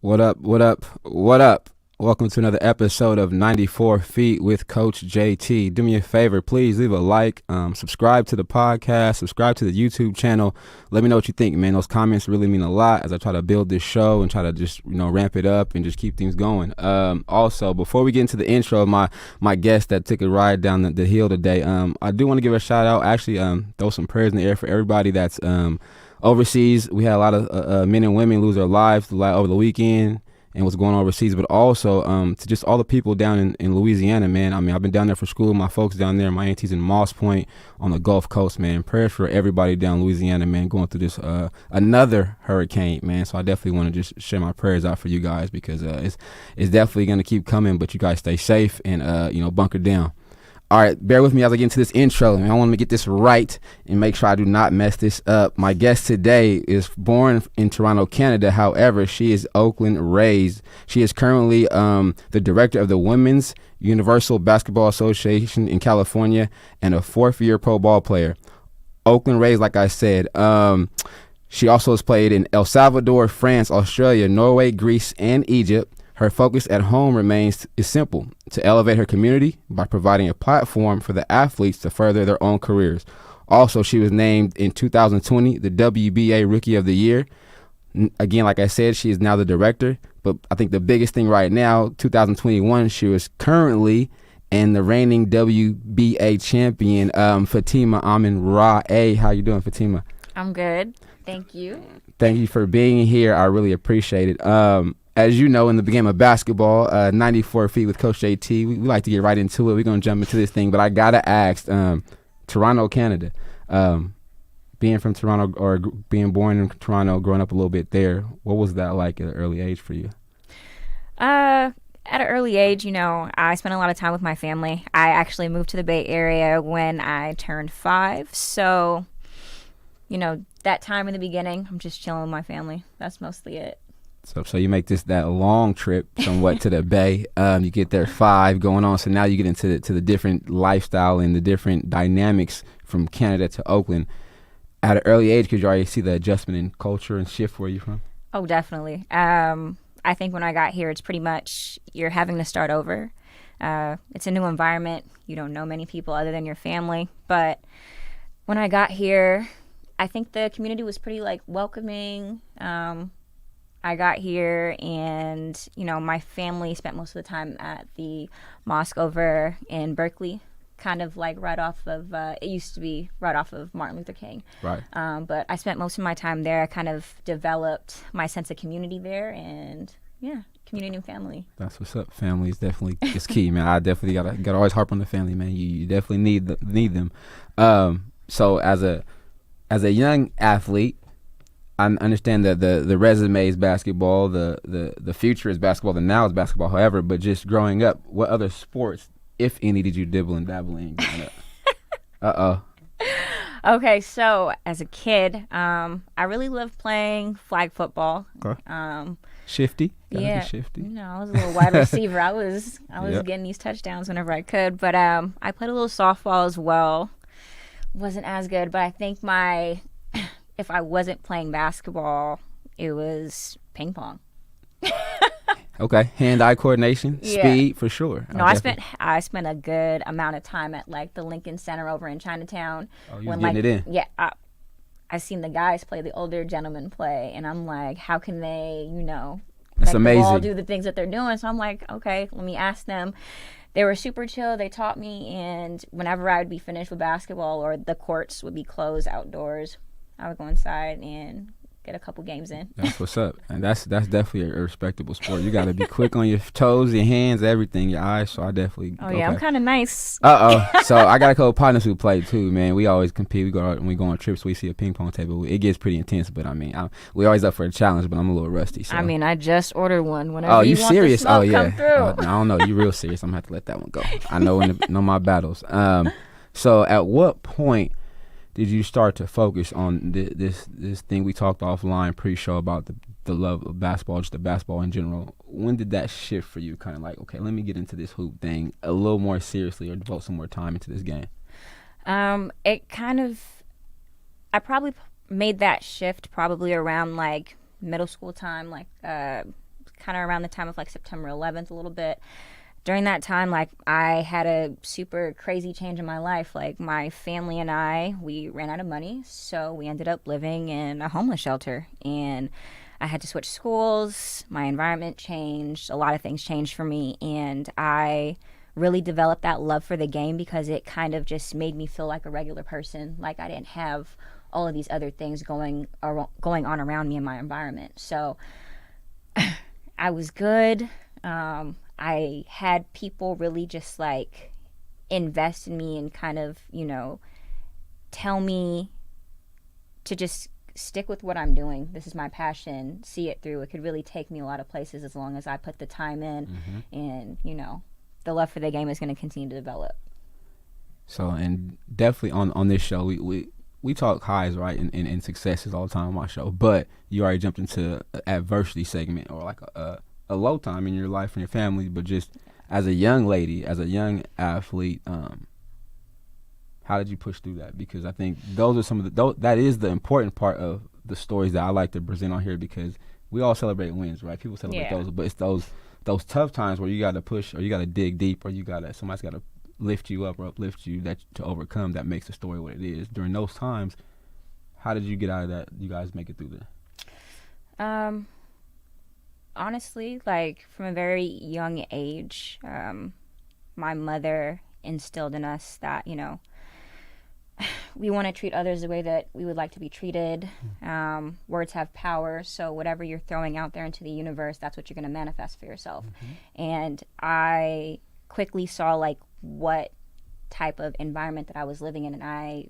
What up? What up? What up? Welcome to another episode of 94 Feet with Coach JT. Do me a favor, please leave a like, subscribe to the podcast, subscribe to the YouTube channel. Let me know what you think, man. Those comments really mean a lot as I try to build this show and try to just, ramp it up and just keep things going. Also, before we get into the intro of my guest that took a ride down the hill today, I do want to give a shout out. Actually, throw some prayers in the air for everybody that's overseas. We had a lot of men and women lose their lives over the weekend and what's going on overseas, but also to just all the people down in Louisiana, man. I mean, I've been down there for school. My folks down there, my aunties in Moss Point on the Gulf Coast, man. Prayers for everybody down in Louisiana, man, going through this another hurricane, man. So I definitely want to just share my prayers out for you guys because it's definitely going to keep coming, but you guys stay safe and, bunker down. All right, bear with me as I get into this intro. I want to get this right and make sure I do not mess this up. My guest today is born in Toronto, Canada. However, she is Oakland raised. She is currently the director of the Women's Universal Basketball Association in California and a fourth-year pro ball player. Oakland raised, like I said. She also has played in El Salvador, France, Australia, Norway, Greece, and Egypt. Her focus at home is simple: to elevate her community by providing a platform for the athletes to further their own careers. Also, she was named in 2020 the WBA Rookie of the Year. Again, like I said, she is now the director. But I think the biggest thing right now, 2021, she was currently and the reigning WBA champion, Faatimah Amin Ra. How you doing, Faatimah? I'm good. Thank you. Thank you for being here. I really appreciate it. As you know, in the game of basketball, 94 Feet with Coach JT, we like to get right into it. We're going to jump into this thing, but I got to ask, Toronto, Canada, being from Toronto or being born in Toronto, growing up a little bit there, what was that like at an early age for you? At an early age, I spent a lot of time with my family. I actually moved to the Bay Area when I turned 5. So, that time in the beginning, I'm just chilling with my family. That's mostly it. So you make that long trip somewhat to the Bay. You get there 5 going on. So now you get into the different lifestyle and the different dynamics from Canada to Oakland. At an early age, could you already see the adjustment in culture and shift where you're from? Oh, definitely. I think when I got here, it's pretty much you're having to start over. It's a new environment. You don't know many people other than your family. But when I got here, I think the community was pretty welcoming. I got here and, my family spent most of the time at the mosque over in Berkeley, kind of right off of, it used to be right off of Martin Luther King. Right. But I spent most of my time there. I kind of developed my sense of community there and, community and family. That's what's up. Family is definitely is key, man. I definitely gotta always harp on the family, man. You definitely need them. So as a young athlete, I understand that the resume is basketball, the future is basketball, the now is basketball. However, but just growing up, what other sports, if any, did you dibble and dabble in growing up? Okay, so as a kid, I really loved playing flag football. Okay. Shifty. Yeah, shifty. I was a little wide receiver. I was getting these touchdowns whenever I could. But I played a little softball as well. Wasn't as good, but I think if I wasn't playing basketball, it was ping pong. Okay, hand-eye coordination, speed for sure. No, I spent a good amount of time at the Lincoln Center over in Chinatown. Oh, you was getting it in. Yeah, I seen the guys play, the older gentlemen play, and I'm like, how can they, That's make amazing. the ball do the things that they're doing? So I'm like, okay, let me ask them. They were super chill. They taught me, and whenever I would be finished with basketball or the courts would be closed outdoors, I would go inside and get a couple games in. That's what's up. And that's definitely a respectable sport. You got to be quick on your toes, your hands, everything, your eyes. So I definitely. Oh, yeah, I'm kind of nice. So I got a couple partners who play too, man. We always compete. We go out and we go on trips. We see a ping pong table. It gets pretty intense, but we always up for a challenge, but I'm a little rusty. So. I just ordered one. Whenever you want serious? The smoke, oh, yeah. come through. I don't know. You real serious. I'm going to have to let that one go. I know my battles. So at what point did you start to focus on this thing we talked offline pre-show about the love of basketball, just the basketball in general? When did that shift for you, kind of okay, let me get into this hoop thing a little more seriously or devote some more time into this game? I probably made that shift probably around middle school time, kind of around the time of like September 11th a little bit. During that time, like, I had a super crazy change in my life. Like, my family and I, we ran out of money, so we ended up living in a homeless shelter. And I had to switch schools. My environment changed. A lot of things changed for me. And I really developed that love for the game because it kind of just made me feel like a regular person. Like, I didn't have all of these other things going on around me in my environment. So I was good. I had people really just like invest in me and kind of, tell me to just stick with what I'm doing. This is my passion. See it through. It could really take me a lot of places as long as I put the time in. And, the love for the game is going to continue to develop. So, and definitely on this show, we talk highs, right, and successes all the time on my show. But you already jumped into an adversity segment, or like a low time in your life and your family. But just as a young lady, as a young athlete, how did you push through that? Because I think those are some of that is the important part of the stories that I like to present on here, because we all celebrate wins, right? People celebrate those, but it's those tough times where you got to push, or you got to dig deep, or somebody's got to lift you up or uplift you to overcome, that makes the story what it is. During those times, how did you get out of that? You guys make it through there? Honestly, like, from a very young age, my mother instilled in us that, we want to treat others the way that we would like to be treated. Words have power, so whatever you're throwing out there into the universe, that's what you're going to manifest for yourself. And I quickly saw like what type of environment that I was living in, and I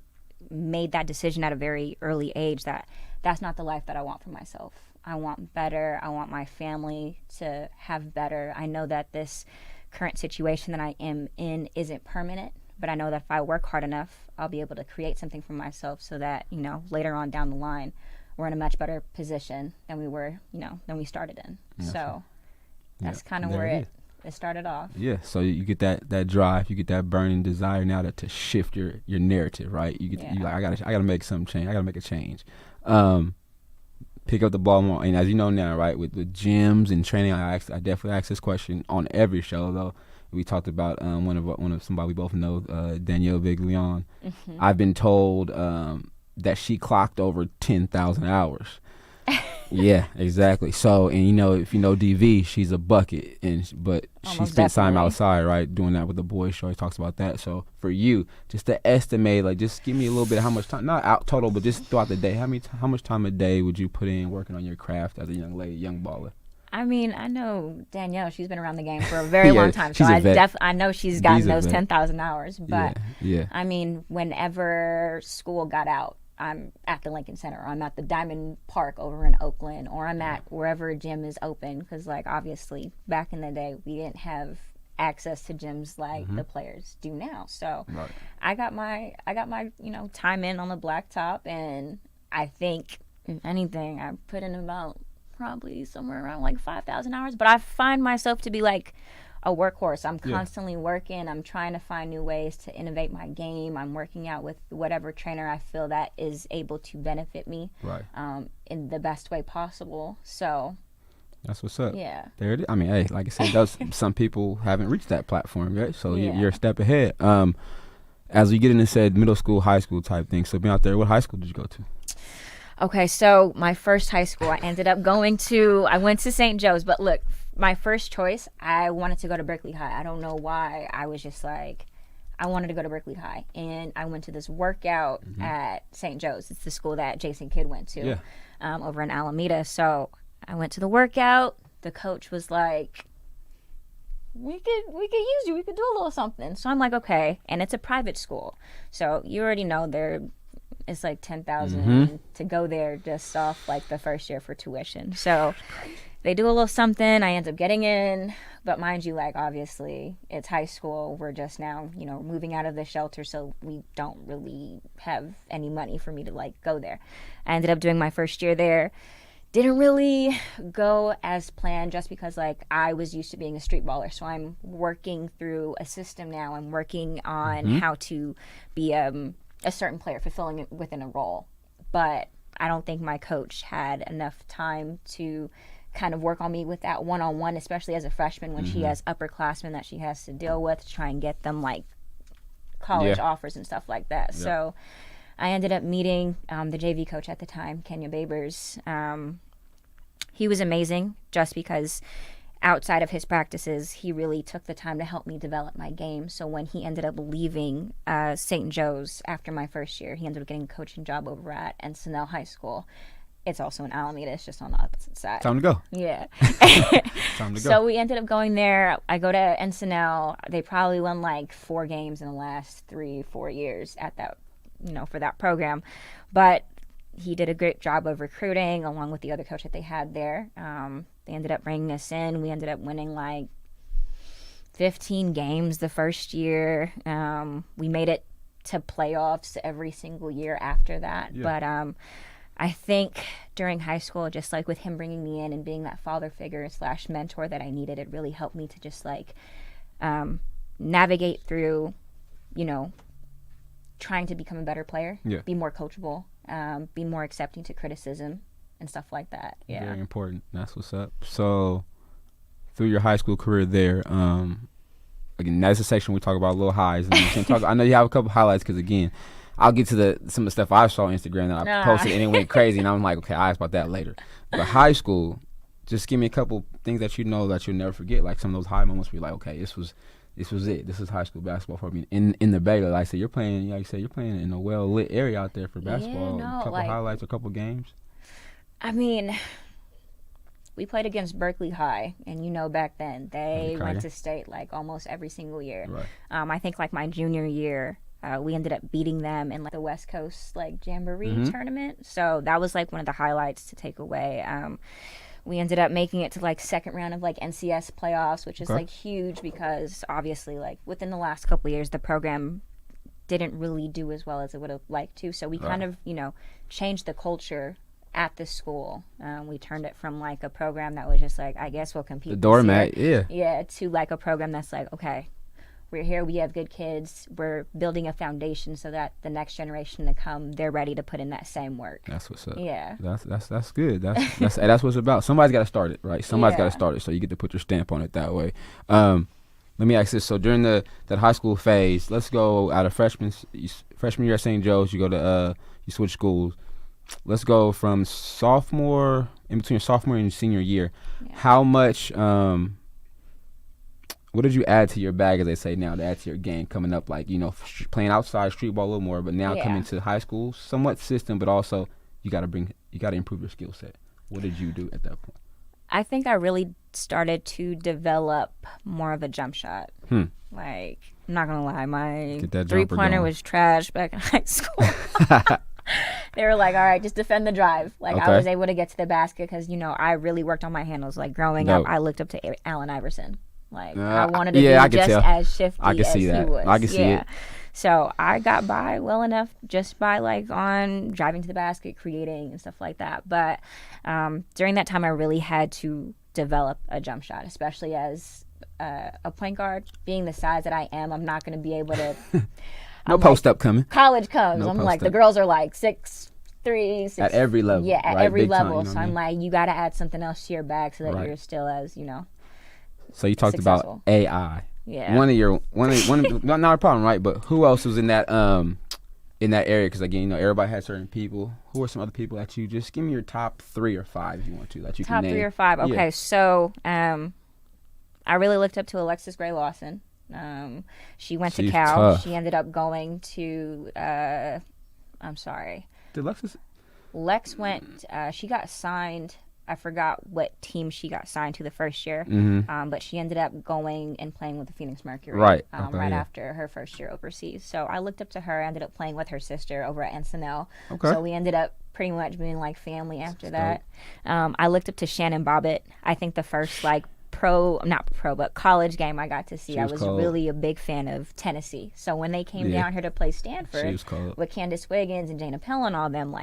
made that decision at a very early age that that's not the life that I want for myself. I want better. I want my family to have better. I know that this current situation that I am in isn't permanent, but I know that if I work hard enough, I'll be able to create something for myself so that, later on down the line, we're in a much better position than we were, than we started in. So that's kind of where it started off. Yeah, so you get that drive, you get that burning desire now to shift your narrative, right? You like, I gotta make some change. I gotta make a change. Pick up the ball more, and as you know now, right, with gyms and training, I definitely ask this question on every show. Though we talked about one of somebody we both know, Danielle Viglione. I've been told that she clocked over 10,000 hours. Yeah, exactly. So, and if you know DV, she's a bucket, but she spent time outside, right, doing that with the boys show. He talks about that. So for you, just to estimate, like, just give me a little bit of how much time, not out total, but just throughout the day, how much time a day would you put in working on your craft as a young lady, young baller? I mean, I know Danielle, she's been around the game for a very long time, so I know she's gotten those 10,000 hours. But I mean, whenever school got out, I'm at the Lincoln Center, or I'm at the Diamond Park over in Oakland, or I'm at wherever a gym is open, because, like, obviously back in the day we didn't have access to gyms like the players do now. So I got my time in on the blacktop, and I think, if anything, I put in about probably somewhere around like 5,000 hours. But I find myself to be like a workhorse. I'm constantly working. I'm trying to find new ways to innovate my game. I'm working out with whatever trainer I feel that is able to benefit me in the best way possible. So that's what's up. Yeah. There it is. I mean, hey, like I said, some people haven't reached that platform, right? So you're a step ahead. As we get into said middle school, high school type thing, so being out there, what high school did you go to? Okay, so my first high school, I went to St. Joe's, but look, my first choice, I wanted to go to Berkeley High. I don't know why. I was just like, I wanted to go to Berkeley High. And I went to this workout at St. Joe's. It's the school that Jason Kidd went to over in Alameda. So I went to the workout. The coach was like, we could use you. We could do a little something. So I'm like, okay. And it's a private school. So you already know it's like $10,000 to go there just off like the first year for tuition. So they do a little something. I end up getting in, but mind you, like, obviously it's high school. We're just now, moving out of the shelter, so we don't really have any money for me to like go there. I ended up doing my first year there. Didn't really go as planned, just because like I was used to being a street baller. So I'm working through a system now. I'm working on how to be a certain player, fulfilling it within a role. But I don't think my coach had enough time to kind of work on me with that one-on-one, especially as a freshman when she has upperclassmen that she has to deal with to try and get them like college offers and stuff like that. So I ended up meeting the JV coach at the time, Kenya Babers. He was amazing just because outside of his practices, he really took the time to help me develop my game. So when he ended up leaving St. Joe's after my first year, he ended up getting a coaching job over at Encinal High School. It's also in Alameda. It's just on the opposite side. Time to go. Yeah. Time to go. So we ended up going there. I go to Encinal. They probably won like 4 games in the last 3-4 years at that, for that program. But he did a great job of recruiting along with the other coach that they had there. They ended up bringing us in. We ended up winning like 15 games the first year. We made it to playoffs every single year after that. Yeah. But I think during high school, just like with him bringing me in and being that father figure / mentor that I needed, it really helped me to just like navigate through, trying to become a better player, be more coachable, be more accepting to criticism and stuff like that. Yeah. Very important. That's what's up. So through your high school career there, again, that's a section we talk about little highs. And you can talk, I know you have a couple highlights because, again, I'll get to some of the stuff I saw on Instagram that I posted and it went crazy, and I'm like, okay, I'll ask about that later. But high school, just give me a couple things that you know that you'll never forget, like some of those high moments where you're like, okay, this was it. This is high school basketball for me. In the Bay, like I said, you're playing in a well-lit area out there for basketball. A couple highlights, a couple games. I mean, we played against Berkeley High, and back then they went to state like almost every single year. Right. I think like my junior year, we ended up beating them in like the West Coast like Jamboree tournament. So that was like one of the highlights to take away. We ended up making it to like second round of like NCS playoffs, which is like huge because obviously like within the last couple of years the program didn't really do as well as it would have liked to. So we kind of changed the culture at the school. We turned it from like a program that was just like, I guess we'll compete. The doormat, yeah, to like a program that's like, okay, we're here, we have good kids, we're building a foundation so that the next generation to come, they're ready to put in that same work. That's what's up. Yeah. That's good. That's what it's about. Somebody's got to start it, right? Somebody's got to start it, so you get to put your stamp on it that way. Let me ask this. So during that high school phase, let's go out of freshman year at St. Joe's, you go to you switch schools. Let's go from in between your sophomore and your senior year. Yeah. How much what did you add to your bag, as they say now, to add to your game coming up, like, playing outside street ball a little more, but now coming to high school, somewhat system, but also you got to improve your skill set. What did you do at that point? I think I really started to develop more of a jump shot. Like, I'm not going to lie, my 3-pointer was trash back in high school. They were like, all right, just defend the drive. Like, I was able to get to the basket because, I really worked on my handles. Like, growing up, I looked up to Allen Iverson. Like, I wanted to be just as shifty as he was. I can see it. So I got by well enough just by, like, on driving to the basket, creating and stuff like that. But during that time, I really had to develop a jump shot, especially as a point guard. Being the size that I am, I'm not going to be able to... No post-up coming. College comes. I'm like, the girls are like 6'3", 6'. At every level. Yeah, at every level. So I'm like, you got to add something else to your bag so that you're still as, So you talked successful. about AI. Yeah. One of not a problem, right? But who else was in that area? Because again, everybody had certain people. Who are some other people that you just give me your top 3 or 5 if you want to that you top can name? 3 or 5. Okay, so I really looked up to Alexis Gray Lawson. She went to Cal. Tough. She ended up going to. I'm sorry. Did Lex went. She got signed. I forgot what team she got signed to the first year, but she ended up going and playing with the Phoenix Mercury right after her first year overseas. So I looked up to her. I ended up playing with her sister over at Encinal. So we ended up pretty much being like family after that. I looked up to Shannon Bobbitt. I think the first but college game I got to see, I was really a big fan of Tennessee. So when they came down here to play Stanford with Candace Wiggins and Jana Pill and all them,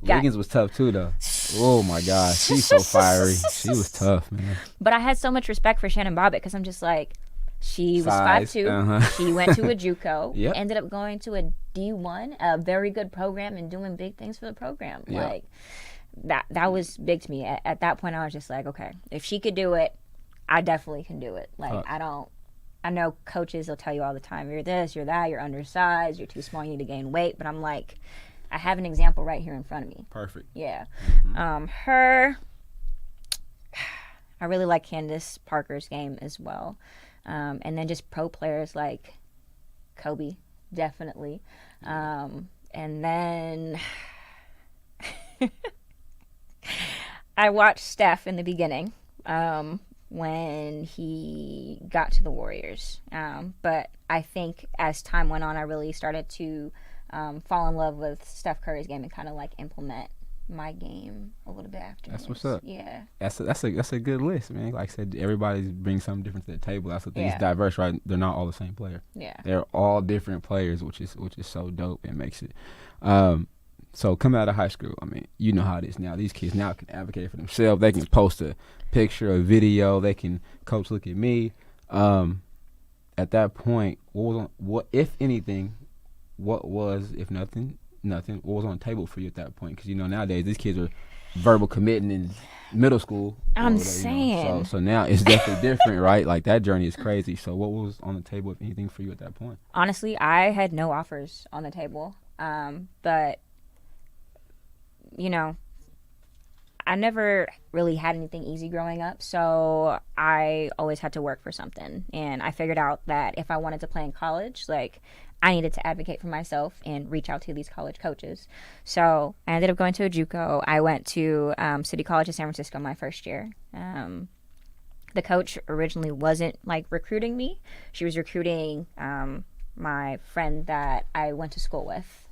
Wiggins was tough too, though. Oh my gosh, she's so fiery. She was tough, man. But I had so much respect for Shannon Bobbitt because I'm just like, she was 5'2". She went to a JUCO, ended up going to a D1, a very good program, and doing big things for the program. that was big to me. At that point, I was just like, okay, if she could do it, I definitely can do it. Like, I know coaches will tell you all the time, you're this, you're that, you're undersized, you're too small, you need to gain weight. But I'm like, I have an example right here in front of me. Perfect. Yeah. I really like Candace Parker's game as well. And then just pro players like Kobe, definitely. And then I watched Steph in the beginning when he got to the Warriors. But I think as time went on, I really started to fall in love with Steph Curry's game and kind of like implement my game a little bit after. That's what's up. Yeah. That's a good list, man. Like I said, everybody brings something different to the table. That's the thing. It's diverse, right? They're not all the same player. Yeah. They're all different players, which is so dope and makes it. So coming out of high school, I mean, you know how it is now. These kids now can advocate for themselves. They can post a picture, a video. They can, coach, look at me. At that point, what if anything, what was, if nothing, what was on the table for you at that point? Because, you know, nowadays these kids are verbal committing in middle school. I'm saying. You know? So now it's definitely different, right? Like, that journey is crazy. So what was on the table, if anything, for you at that point? Honestly, I had no offers on the table. But, you know, I never really had anything easy growing up, so I always had to work for something. And I figured out that if I wanted to play in college, like, I needed to advocate for myself and reach out to these college coaches. So I ended up going to a JUCO. I went to City College of San Francisco my first year. The coach originally wasn't, like, recruiting me. She was recruiting my friend that I went to school with.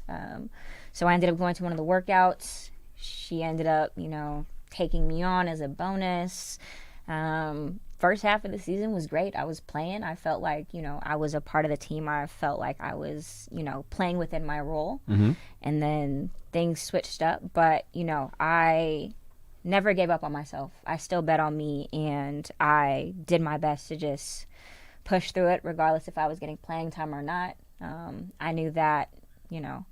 So I ended up going to one of the workouts. She ended up, you know, taking me on as a bonus. First half of the season was great. I was playing. I felt like, you know, I was a part of the team. I felt like I was, you know, playing within my role. Mm-hmm. And then things switched up. But, you know, I never gave up on myself. I still bet on me, and I did my best to just push through it regardless if I was getting playing time or not. I knew that, you know,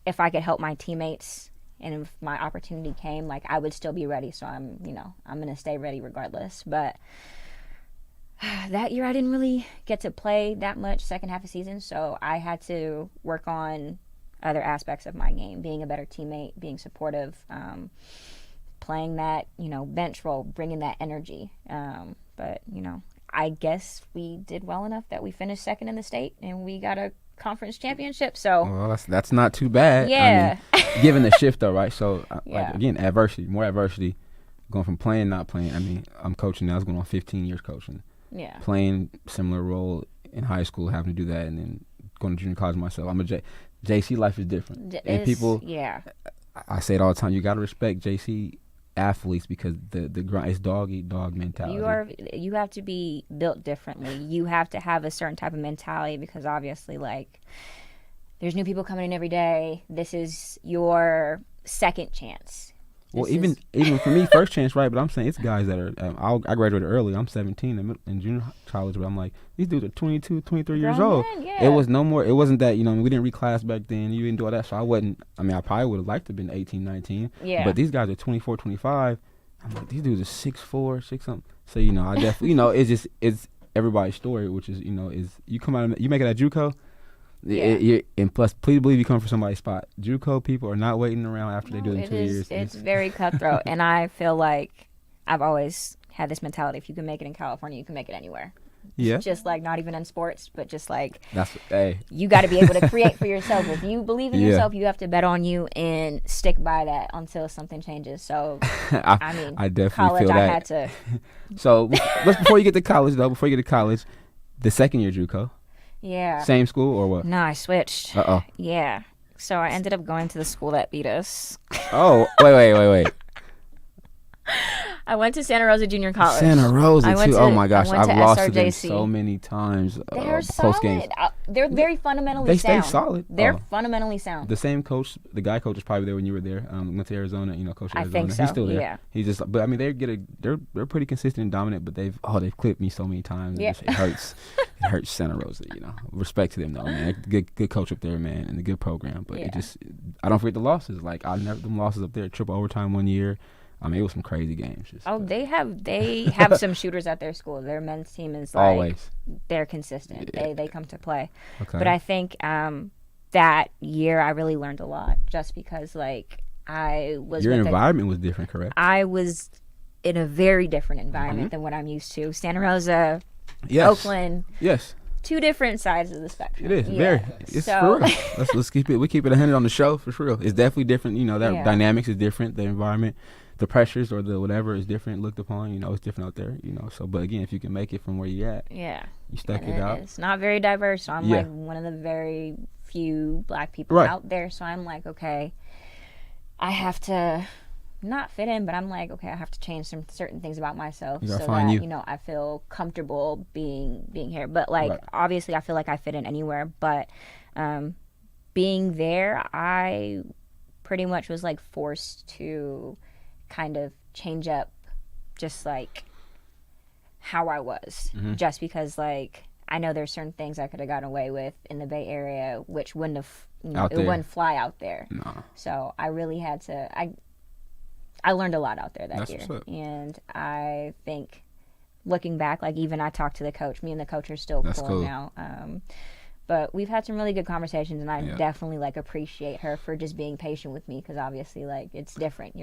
if I could help my teammates and if my opportunity came, like, I would still be ready. So I'm going to stay ready regardless. But that year I didn't really get to play that much second half of season. So I had to work on other aspects of my game, being a better teammate, being supportive, playing that, you know, bench role, bringing that energy. But, you know, I guess we did well enough that we finished second in the state and we got a conference championship. So well, that's not too bad. Yeah. I mean, given the shift though, right? So yeah. Like, again, more adversity, going from playing, not playing. I mean, I'm coaching now. I was going on 15 years coaching. Yeah. Playing similar role in high school, having to do that, and then going to junior college myself. I'm a JC life is different. And people, yeah. I say it all the time. You got to respect JC athletes because the grind is dog eat dog mentality. You have to be built differently. You have to have a certain type of mentality because obviously, like, there's new people coming in every day. This is your second chance. Well, even for me, first chance, right? But I'm saying it's guys that are. I graduated early. I'm 17 in junior college, but I'm like, these dudes are 22, 23 years old. Man, yeah. It was no more. It wasn't that, you know, we didn't reclass back then. You didn't do all that, so I wasn't. I mean, I probably would have liked to have been 18, 19. Yeah. But these guys are 24, 25. I'm like, these dudes are 6'4", 6 something. So, you know, I definitely, you know, it's everybody's story, which is, you know, is you come out, you make it at JUCO. Yeah. And plus, please believe you come for somebody's spot. JUCO people are not waiting around after they do it in 2 years. It's very cutthroat, and I feel like I've always had this mentality: if you can make it in California, you can make it anywhere. Yeah. Just like not even in sports, but just like hey. You got to be able to create for yourself. If you believe in yourself, you have to bet on you and stick by that until something changes. So, I mean, I definitely college, feel that. I had to. So, before you get to college, the second year JUCO. Yeah. Same school or what? No, I switched. Uh-oh. Yeah. So I ended up going to the school that beat us. Oh, wait. I went to Santa Rosa Junior College. Santa Rosa, too. Oh, my gosh. I've lost to them SRJC. so many times. They're post games. solid. They're very fundamentally They sound. stay solid. They're fundamentally sound. The same coach, the guy coach was probably there when you were there. Went to Arizona, coach I Arizona. think so. He's still there. Yeah. He's just, but I mean, they're pretty consistent and dominant. But they've clipped me so many times. Yeah. It hurts. It hurts Santa Rosa. Respect to them though, man. Good coach up there, man, and a good program. But I don't forget the losses. Like them losses up there, triple overtime one year. I mean, it was some crazy games. They have some shooters at their school. Their men's team is like, always. They're consistent. Yeah. They come to play. Okay. But I think that year I really learned a lot, just because like I was. Your environment was different, correct? I was in a very different environment than what I'm used to. Santa Rosa, yes. Oakland. Yes. Two different sides of the spectrum. It is very. It's for real. Let's keep it. We keep it 100 on the show for real. It's definitely different. That dynamics is different. The environment. The pressures or the whatever is different looked upon, it's different out there, So, but again, if you can make it from where you at, you stuck it out. It's not very diverse. So I'm like one of the very few black people out there. So I'm like, okay, I have to not fit in, but I'm like, okay, I have to change some certain things about myself so that I feel comfortable being here. But like, obviously, I feel like I fit in anywhere. But being there, I pretty much was like forced to kind of change up just like how I was, just because like I know there's certain things I could have gotten away with in the Bay Area which wouldn't have wouldn't fly out there. No. So I really had to I learned a lot out there that year. And I think looking back, like even I talked to the coach, me and the coach are still cool now. But we've had some really good conversations, and I definitely like appreciate her for just being patient with me, because obviously like it's different.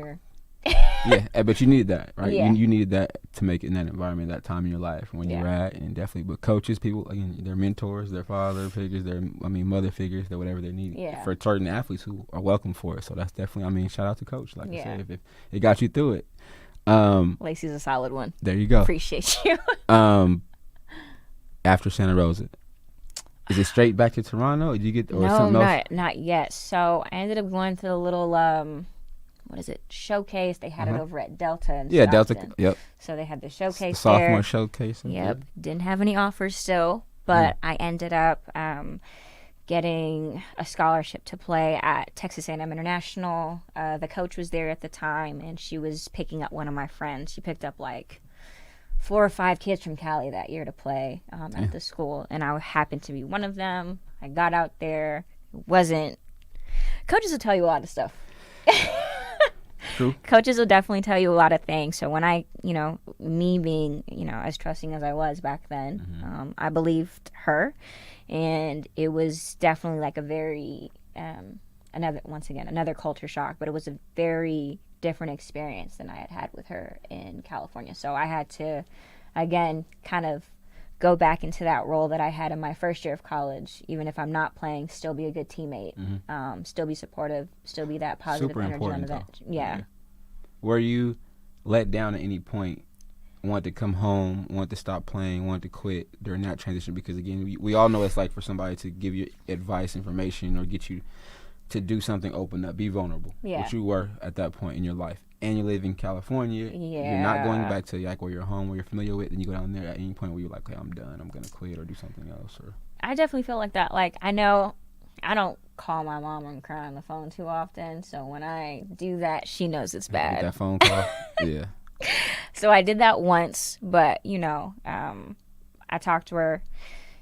But you needed that, right? Yeah. You needed that to make it in that environment, that time in your life when you were at, and definitely. But coaches, people, again, their mentors, their father figures, mother figures, they're whatever they need for certain athletes who are welcome for it. So that's definitely, shout out to coach. Like I said, if it got you through it. Lacey's a solid one. There you go. Appreciate you. After Santa Rosa, is it straight back to Toronto? Or did you get something else? Not yet. So I ended up going to the little what is it, showcase. They had it over at Delta and Delta. Yep. So they had the showcase, the sophomore there. Showcase. Yep. Didn't have any offers still, but I ended up getting a scholarship to play at Texas A&M International. The coach was there at the time, and she was picking up one of my friends. She picked up like 4 or 5 kids from Cali that year to play at the school, and I happened to be one of them. I got out there. Coaches will tell you a lot of stuff. True. Coaches will definitely tell you a lot of things. So when I, me being, as trusting as I was back then, I believed her, and it was definitely like a very, another culture shock, but it was a very different experience than I had had with her in California. So I had to, again, kind of go back into that role that I had in my first year of college. Even if I'm not playing, still be a good teammate, still be supportive, still be that positive Super energy on the important, bench. Yeah. Were you let down at any point, wanted to come home, wanted to stop playing, wanted to quit during that transition? Because again, we all know it's like for somebody to give you advice, information, or get you to do something, open up, be vulnerable, which you were at that point in your life. And you live in California. Yeah. You're not going back to like where you're home, where you're familiar with, and you go down there at any point where you're like, hey, I'm done, I'm going to quit or do something else. Or I definitely feel like that. Like, I know I don't call my mom and cry on the phone too often, so when I do that, she knows it's bad. Get that phone call. Yeah. So I did that once, but, I talked to her.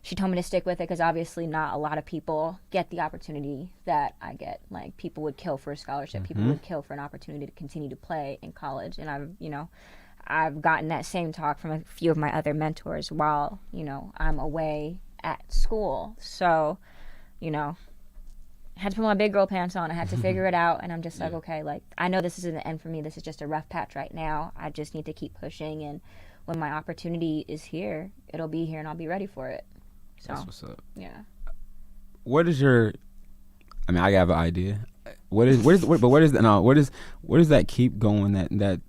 She told me to stick with it because obviously not a lot of people get the opportunity that I get. Like, people would kill for a scholarship. People would kill for an opportunity to continue to play in college. And I've gotten that same talk from a few of my other mentors while, I'm away at school. So, I had to put my big girl pants on. I had to figure it out. And I'm just like, okay, like, I know this isn't the end for me. This is just a rough patch right now. I just need to keep pushing. And when my opportunity is here, it'll be here and I'll be ready for it. So, that's what's up. Yeah. What is your? I mean, I have an idea. Where does that keep going? That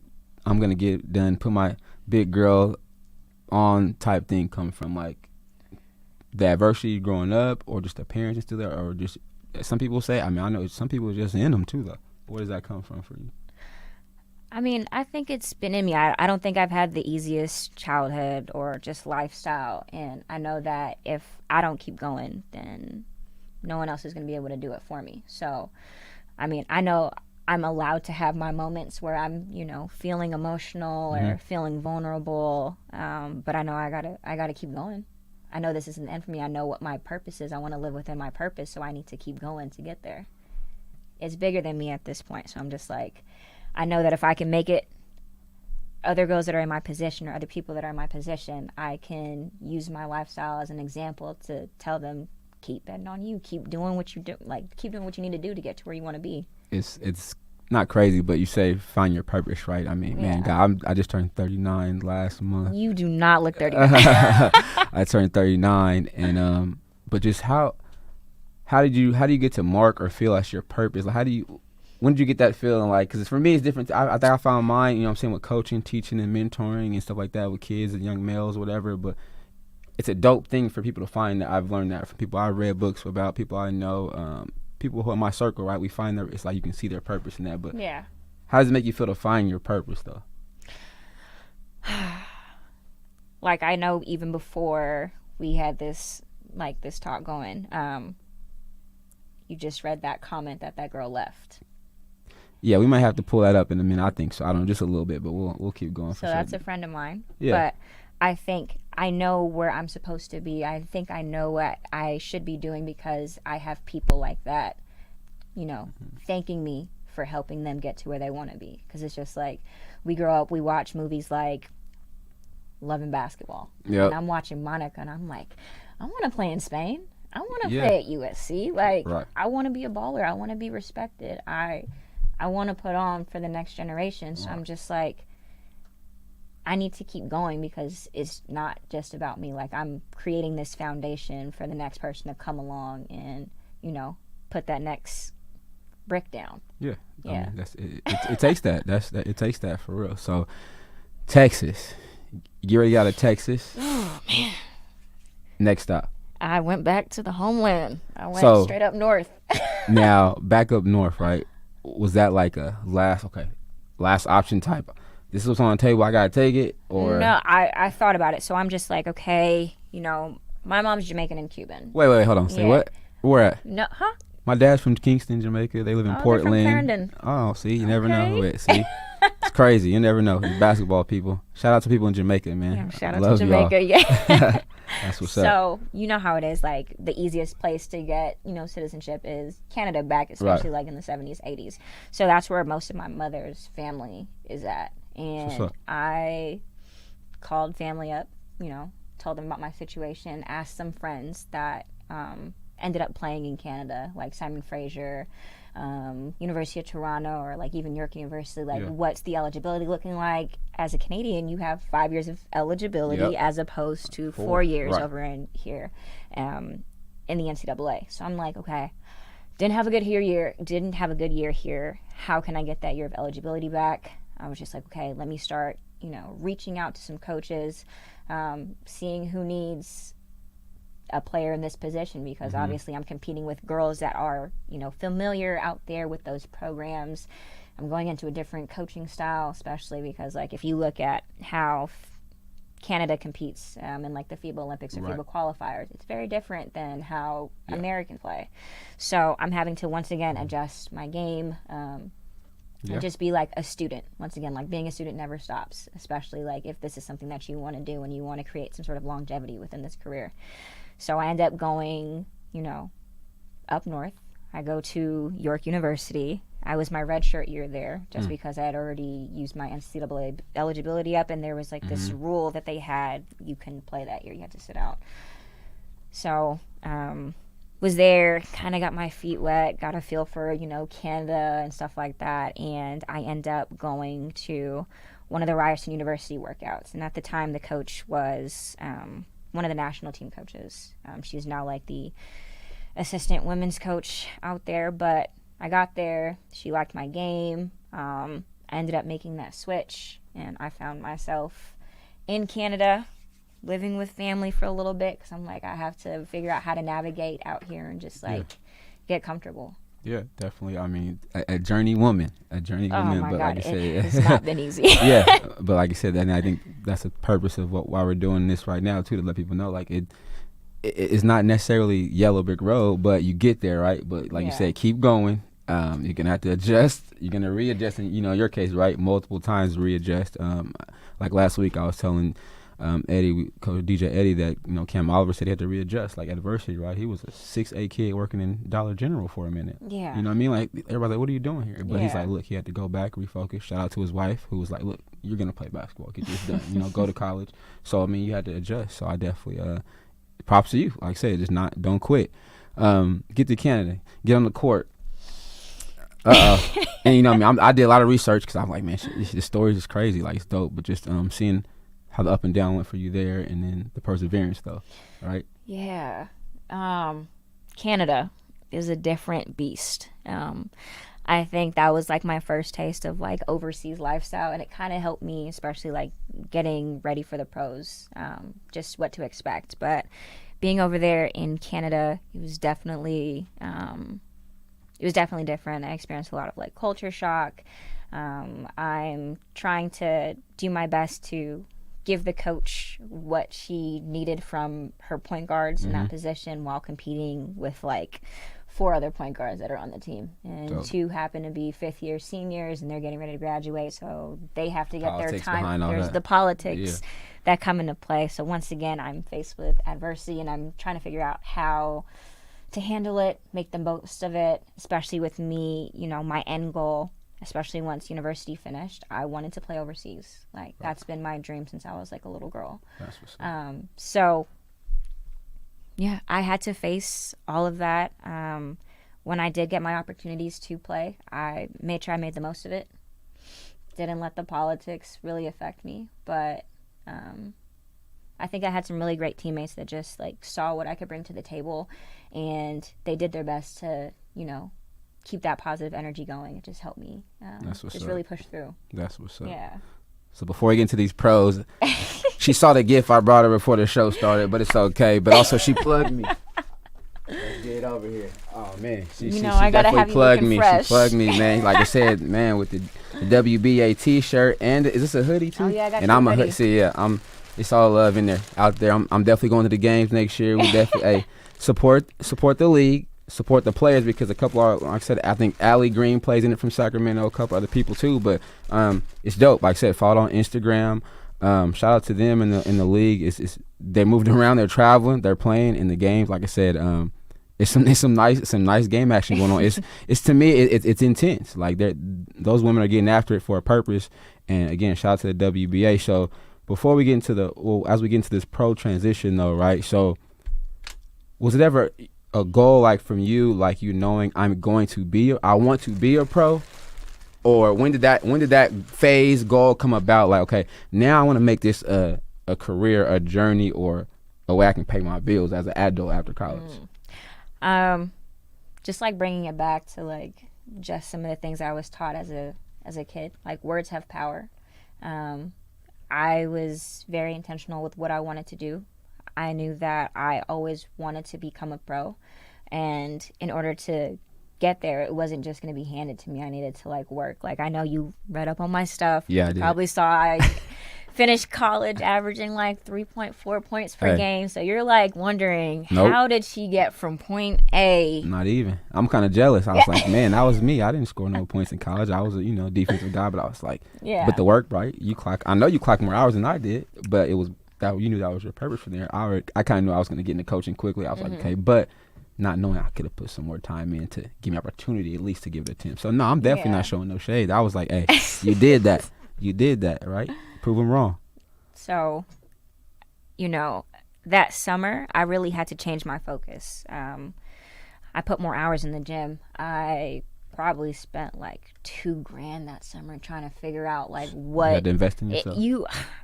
I'm gonna get done, put my big girl on type thing come from? Like the adversity growing up, or just the parents still there, or just some people say. I mean, I know some people are just in them too, though. Where does that come from for you? I mean, I think it's been in me. I don't think I've had the easiest childhood or just lifestyle. And I know that if I don't keep going, then no one else is going to be able to do it for me. So, I mean, I know I'm allowed to have my moments where I'm, feeling emotional or feeling vulnerable. But I know I gotta keep going. I know this isn't the end for me. I know what my purpose is. I want to live within my purpose, so I need to keep going to get there. It's bigger than me at this point. So I'm just like, I know that if I can make it, other girls that are in my position or other people that are in my position, I can use my lifestyle as an example to tell them, keep betting on you, keep doing what you do, like keep doing what you need to do to get to where you want to be. It's not crazy, but you say find your purpose, right? I mean, man, God, I just turned 39 last month. You do not look 39. I turned 39, and but just how do you get to mark or feel that's your purpose? Like, when did you get that feeling? Like, because for me, it's different. I think I found mine, you know what I'm saying, with coaching, teaching, and mentoring and stuff like that with kids and young males, whatever. But it's a dope thing for people to find that. I've learned that from people I read books about, people I know, people who are in my circle, right? We find it's like you can see their purpose in that. But yeah. How does it make you feel to find your purpose, though? Like, I know even before we had this talk going, you just read that comment that girl left. Yeah, we might have to pull that up in a minute. I think so. I don't know, just a little bit, but we'll keep going. So that's a friend of mine. Yeah. But I think I know where I'm supposed to be. I think I know what I should be doing because I have people like that, thanking me for helping them get to where they want to be. Because it's just like, we grow up, we watch movies like Love and Basketball. Yep. And I'm watching Monica, and I'm like, I want to play in Spain. I want to play at USC. Like, right. I want to be a baller. I want to be respected. I want to put on for the next generation. So I'm just like, I need to keep going because it's not just about me. Like, I'm creating this foundation for the next person to come along and, put that next brick down. Yeah. I mean, it takes that. It takes that for real. So, Texas. You already got a Texas. Oh, man. Next stop. I went back to the homeland. I went straight up north. Now, back up north, right? Was that like a last option type? This was on the table, I gotta take it? Or no, I thought about it. So I'm just like, okay, my mom's Jamaican and Cuban. Wait, hold on. Say what? Where at? No, huh? My dad's from Kingston, Jamaica. They live in Portland. They're from Clarendon. Oh, see, you never know. Wait, see, it's crazy. You never know. It's basketball people. Shout out to people in Jamaica, man. Yeah, shout out to Jamaica. Y'all. Yeah. That's what's up. So you know how it is. Like, the easiest place to get citizenship is Canada, back especially like in the 70s, 80s. So that's where most of my mother's family is at. And I called family up, told them about my situation, asked some friends that ended up playing in Canada, like Simon Fraser, University of Toronto, or like even York University. Like, what's the eligibility looking like? As a Canadian, you have 5 years of eligibility as opposed to 4 years over in here in the NCAA. So I'm like, okay, didn't have a good year here. How can I get that year of eligibility back? I was just like, okay, let me start, reaching out to some coaches, seeing who needs a player in this position, because obviously I'm competing with girls that are, familiar out there with those programs. I'm going into a different coaching style, especially because, like, if you look at how Canada competes in like the FIBA Olympics or FIBA qualifiers, it's very different than how American play. So I'm having to once again adjust my game and just be like a student. Once again, like, being a student never stops, especially like if this is something that you want to do and you want to create some sort of longevity within this career. So I end up going, up north. I go to York University. I was my redshirt year there just because I had already used my NCAA eligibility up, and there was like this rule that they had, you couldn't play that year, you had to sit out. So was there, kind of got my feet wet, got a feel for, Canada and stuff like that, and I end up going to one of the Ryerson University workouts. And at the time, the coach was one of the national team coaches. She's now like the assistant women's coach out there, but I got there, she liked my game. I ended up making that switch, and I found myself in Canada, living with family for a little bit, because I'm like, I have to figure out how to navigate out here and just like get comfortable. Yeah, definitely. I mean, a journey woman, Oh my but God, like I it said, has not been easy. yeah, but like I said, and I think that's the purpose of why we're doing this right now too, to let people know like it's not necessarily yellow brick road, but you get there, right? But like you Yeah. said, keep going. You're gonna have to adjust. You're gonna readjust, and in your case, right, multiple times readjust. Like last week, I was telling Eddie, Coach DJ Eddie, that Cam Oliver said he had to readjust, like adversity, right? He was a 6'8" kid working in Dollar General for a minute. Yeah. You know what I mean? Like everybody's like, "What are you doing here?" But he's Yeah. like, "Look, he had to go back, refocus." Shout out to his wife, who was like, "Look, you're gonna play basketball, get this done. Go to college." So I mean, you had to adjust. So I definitely props to you. Like I said, don't quit. Get to Canada, get on the court. And what I mean, I did a lot of research because I'm like, man, the story is crazy. Like it's dope, but just seeing how the up and down went for you there, and then the perseverance, though, right? Yeah. Canada is a different beast. I think that was like my first taste of like overseas lifestyle, and it kind of helped me, especially like getting ready for the pros, just what to expect. But being over there in Canada, it was definitely different. I experienced a lot of like culture shock. I'm trying to do my best to give the coach what she needed from her point guards in that position while competing with like 4 other point guards that are on the team, and Dope. 2 happen to be 5th-year seniors, and they're getting ready to graduate, so they have to get Politics their time. behind all There's that. the politics that come into play. So once again, I'm faced with adversity, and I'm trying to figure out how to handle it, make the most of it, especially with me, my end goal, especially once university finished, I wanted to play overseas. Like, that's been my dream since I was like a little girl. That's what's up. So yeah, I had to face all of that. When I did get my opportunities to play, I made sure I made the most of it. Didn't let the politics really affect me, but I think I had some really great teammates that just like saw what I could bring to the table, and they did their best to, keep that positive energy going. It just helped me That's what's just up. really push through. That's what's up. Yeah. So before we get into these pros, she saw the gift I brought her before the show started, but it's okay. But also she plugged me. Let's get over here. Oh man, she I gotta definitely have you plugged looking me. fresh. She plugged me, man. Like I said, man, with the WBA T-shirt, and is this a hoodie too? Oh yeah, I got and your I'm a hoodie. hoodie. See, yeah, it's all love in there, out there. I'm definitely going to the games next year. We definitely support the league, support the players, because a couple are, like I said, I think Allie Green plays in it from Sacramento, a couple other people too. But it's dope. Like I said, follow on Instagram. Shout out to them in the league. It's they moved around. They're traveling. They're playing in the games. Like I said, it's some nice game action going on. It's to me it's intense. Like those women are getting after it for a purpose. And again, shout out to the WBA. So before we get into as we get into this pro transition though, right? So was it ever a goal like from you, like knowing I want to be a pro? Or when did that phase goal come about? Like, okay, now I want to make this a career, a journey, or a way I can pay my bills as an adult after college. Just like bringing it back to like just some of the things I was taught as a kid. Like, words have power. I was very intentional with what I wanted to do. I knew that I always wanted to become a pro, and in order to get there, it wasn't just going to be handed to me. I needed to like work. Like, I know you read up on my stuff. Yeah, I you did. probably saw I finished college averaging like 3.4 points per game. So you're like wondering, Nope. How did she get from point A? Not even. I'm kind of jealous. I was like, man, that was me. I didn't score no points in college. I was a defensive guy, but I was like, Yeah. But the work, right? I know you clocked more hours than I did, but it was that you knew that was your purpose from there. I kind of knew I was going to get into coaching quickly. I was like, okay, but not knowing I could have put some more time in to give me opportunity at least to give it a attempt. So no, I'm definitely not showing no shade. I was like, hey, you did that. You did that, right? Prove them wrong. So, that summer, I really had to change my focus. I put more hours in the gym. I probably spent like $2,000 that summer trying to figure out like what You had to invest in yourself.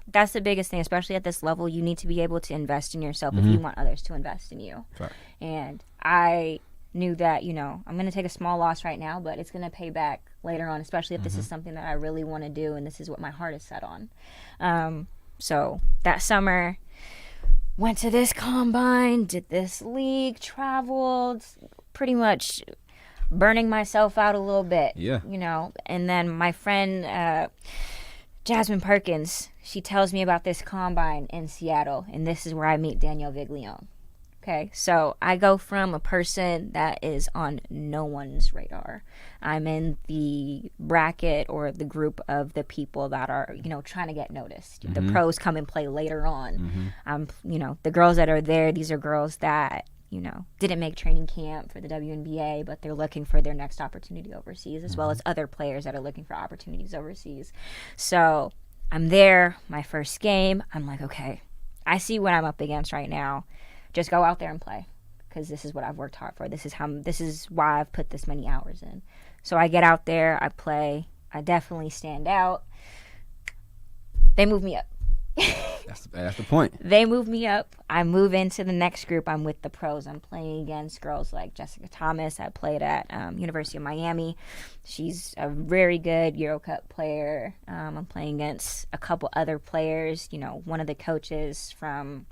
That's the biggest thing, especially at this level. You need to be able to invest in yourself if you want others to invest in you. Right. And I knew that, I'm going to take a small loss right now, but it's going to pay back later on, especially if this is something that I really want to do and this is what my heart is set on. So that summer, went to this combine, did this league, traveled, pretty much burning myself out a little bit. Yeah. You know, and then my friend Jasmine Perkins, she tells me about this combine in Seattle, and this is where I meet Danielle Viglione. Okay, so I go from a person that is on no one's radar. I'm in the bracket or the group of the people that are, you know, trying to get noticed. The pros come and play later on. You know, the girls that are there, these are girls that, you know, didn't make training camp for the WNBA, but they're looking for their next opportunity overseas, as well as other players that are looking for opportunities overseas. So I'm there, my first game. I'm like, okay, I see what I'm up against right now. Just go out there and play, because this is what I've worked hard for. This is why I've put this many hours in. So I get out there, I play, I definitely stand out. They move me up. That's the point. They move me up. I move into the next group. I'm with the pros. I'm playing against girls like Jessica Thomas. I played at University of Miami. She's a very good Euro Cup player. I'm playing against a couple other players. You know, one of the coaches from,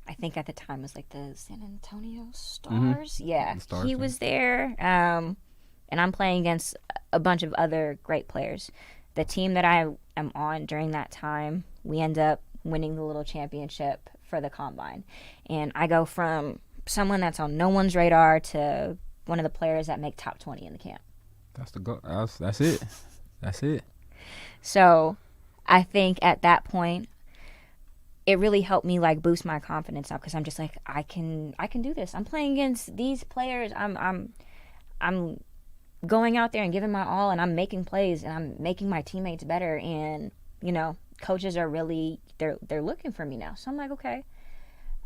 I think at the time was like the San Antonio Stars. Yeah, Stars, he was there. And I'm playing against a bunch of other great players. The team that I am on during that time, we end up winning the little championship for the combine. And I go from someone that's on no one's radar to one of the players that make top 20 in the camp. That's the goal. That's it. That's it. So I think at that point, it really helped me like boost my confidence up, because I'm just like, I can do this. I'm playing against these players. I'm going out there and giving my all, and I'm making plays, and I'm making my teammates better. And you know, coaches are really they're looking for me now. So I'm like, okay.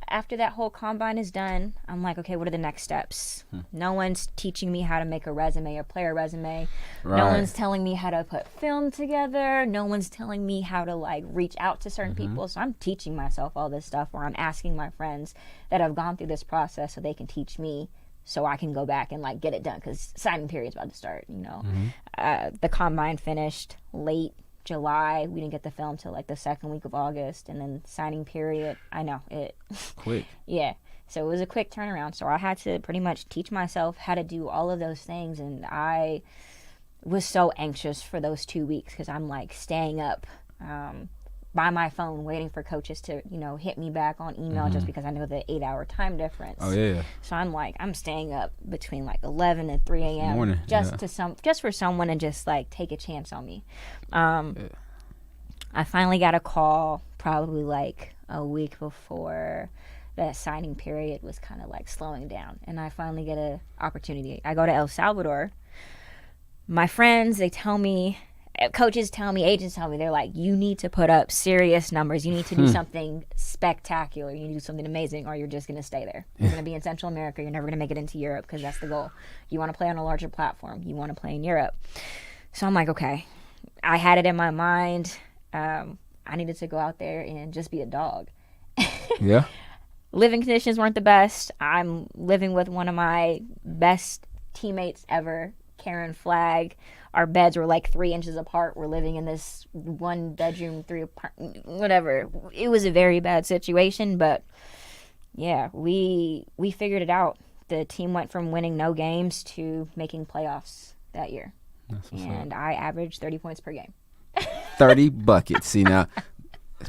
After that whole combine is done, I'm like, okay, what are the next steps? No one's teaching me how to make a resume or play a resume. Right. No one's telling me how to put film together. No one's telling me how to like reach out to certain people. So I'm teaching myself all this stuff, or I'm asking my friends that have gone through this process so they can teach me, so I can go back and like get it done, because signing period's about to start, you know. The combine finished late July. We didn't get the film till like the second week of August, and then signing period, I know it Quick. yeah, so it was a quick turnaround. So I had to pretty much teach myself how to do all of those things, and I was so anxious for those 2 weeks, because I'm like staying up by my phone waiting for coaches to, you know, hit me back on email, just because I know the 8-hour time difference. Oh yeah. So I'm staying up between like 11 and 3 a.m. Morning, just for someone to just like take a chance on me. I finally got a call probably like a week before that signing period was kind of like slowing down, and I finally get an opportunity. I go to El Salvador. My friends, they tell me, coaches tell me, agents tell me, they're like, you need to put up serious numbers. You need to do something spectacular. You need to do something amazing, or you're just going to stay there. You're going to be in Central America. You're never going to make it into Europe, because that's the goal. You want to play on a larger platform. You want to play in Europe. So I'm like, okay. I had it in my mind. I needed to go out there and just be a dog. Yeah. Living conditions weren't the best. I'm living with one of my best teammates ever, Karen Flagg. Our beds were like 3 inches apart. We're living in this 1-bedroom, 3 apartment, whatever. It was a very bad situation, but yeah, we figured it out. The team went from winning no games to making playoffs that year. And I averaged 30 points per game. 30 buckets. See, now,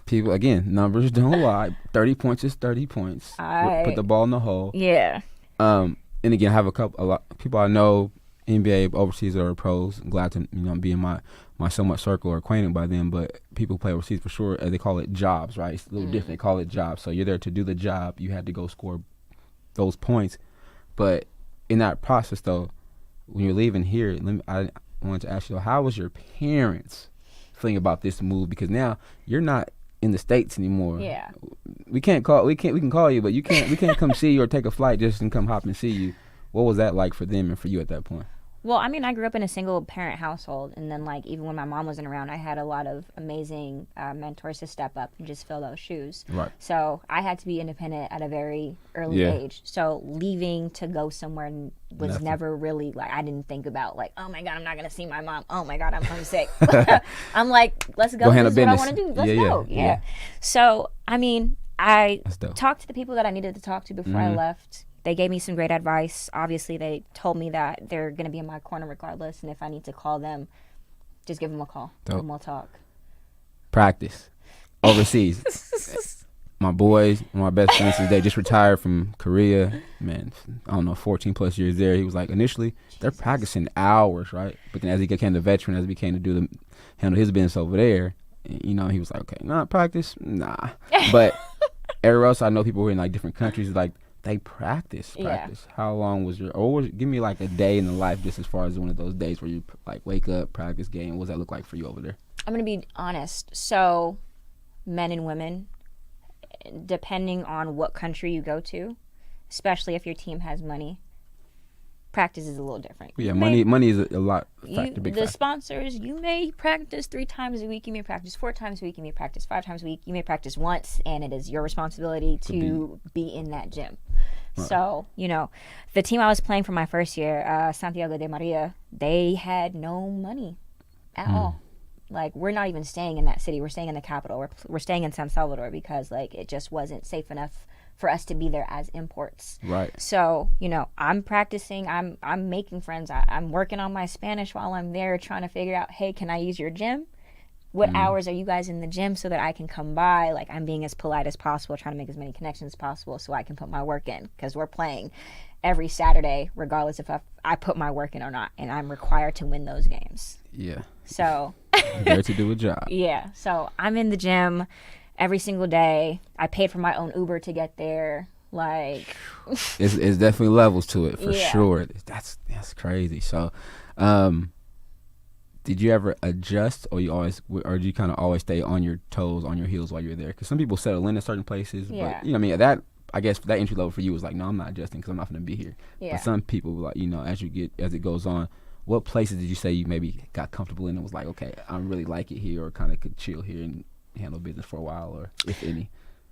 people, again, numbers don't lie. 30 points is 30 points. Put the ball in the hole. Yeah. And again, I have a lot of people I know, NBA, overseas, or pros. I'm glad to be in my somewhat circle or acquainted by them. But people play overseas for sure. They call it jobs, right? It's a little different. They call it jobs. So you're there to do the job. You had to go score those points. But in that process, though, when you're leaving here, I wanted to ask you, how was your parents feeling about this move? Because now you're not in the States anymore. Yeah. We can call you, but we can't come see you or take a flight just and come hop and see you. What was that like for them and for you at that point? Well, I mean, I grew up in a single parent household, and then like even when my mom wasn't around, I had a lot of amazing mentors to step up and just fill those shoes. Right. So I had to be independent at a very early age. So leaving to go somewhere was never really like, I didn't think about like, oh my God, I'm not gonna see my mom. Oh my God, I'm homesick. I'm like, let's go. This is what I want to do. Let's go. Yeah. So I mean, I talked to the people that I needed to talk to before I left. They gave me some great advice. Obviously, they told me that they're going to be in my corner regardless, and if I need to call them, just give them a call and we'll talk. Practice overseas. My boys, my best friends, they just retired from Korea. Man, I don't know, 14 plus years there. He was like, initially, they're practicing hours, right? But then as he became the veteran, as he became to handle his business over there, you know, he was like, okay, not practice, nah. But everywhere else, I know people who are in like different countries, like they practice. Yeah. How long was give me like a day in the life, just as far as one of those days where you like wake up, practice, game. What does that look like for you over there? I'm going to be honest. So, men and women, depending on what country you go to, especially if your team has money, practice is a little different. Yeah, money is a lot factor, big factor. Sponsors, you may practice 3 times a week, you may practice 4 times a week, you may practice 5 times a week, you may practice once, and it is your responsibility to be in that gym. Right. So, you know, the team I was playing for my first year, Santiago de Maria, they had no money at all. Like, we're not even staying in that city. We're staying in the capital. We're staying in San Salvador because, like, it just wasn't safe enough for us to be there as imports. Right. So, you know, I'm practicing. I'm making friends. I'm working on my Spanish while I'm there, trying to figure out, hey, can I use your gym? What hours are you guys in the gym so that I can come by? Like, I'm being as polite as possible, trying to make as many connections as possible so I can put my work in, because we're playing every Saturday, regardless if I put my work in or not, and I'm required to win those games. Yeah. So there to do a job. Yeah. So I'm in the gym every single day. I paid for my own Uber to get there. Like, it's definitely levels to it for Yeah. sure. That's crazy. So, did you ever adjust, or do you kind of always stay on your toes, on your heels while you're there? Because some people settle in certain places, Yeah. but you know, what I mean, that I guess that entry level for you was like, no, I'm not adjusting because I'm not going to be here. Yeah. But some people, like, you know, as it goes on, what places did you say you maybe got comfortable in and was like, okay, I really like it here, or kind of could chill here and handle business for a while, or if any?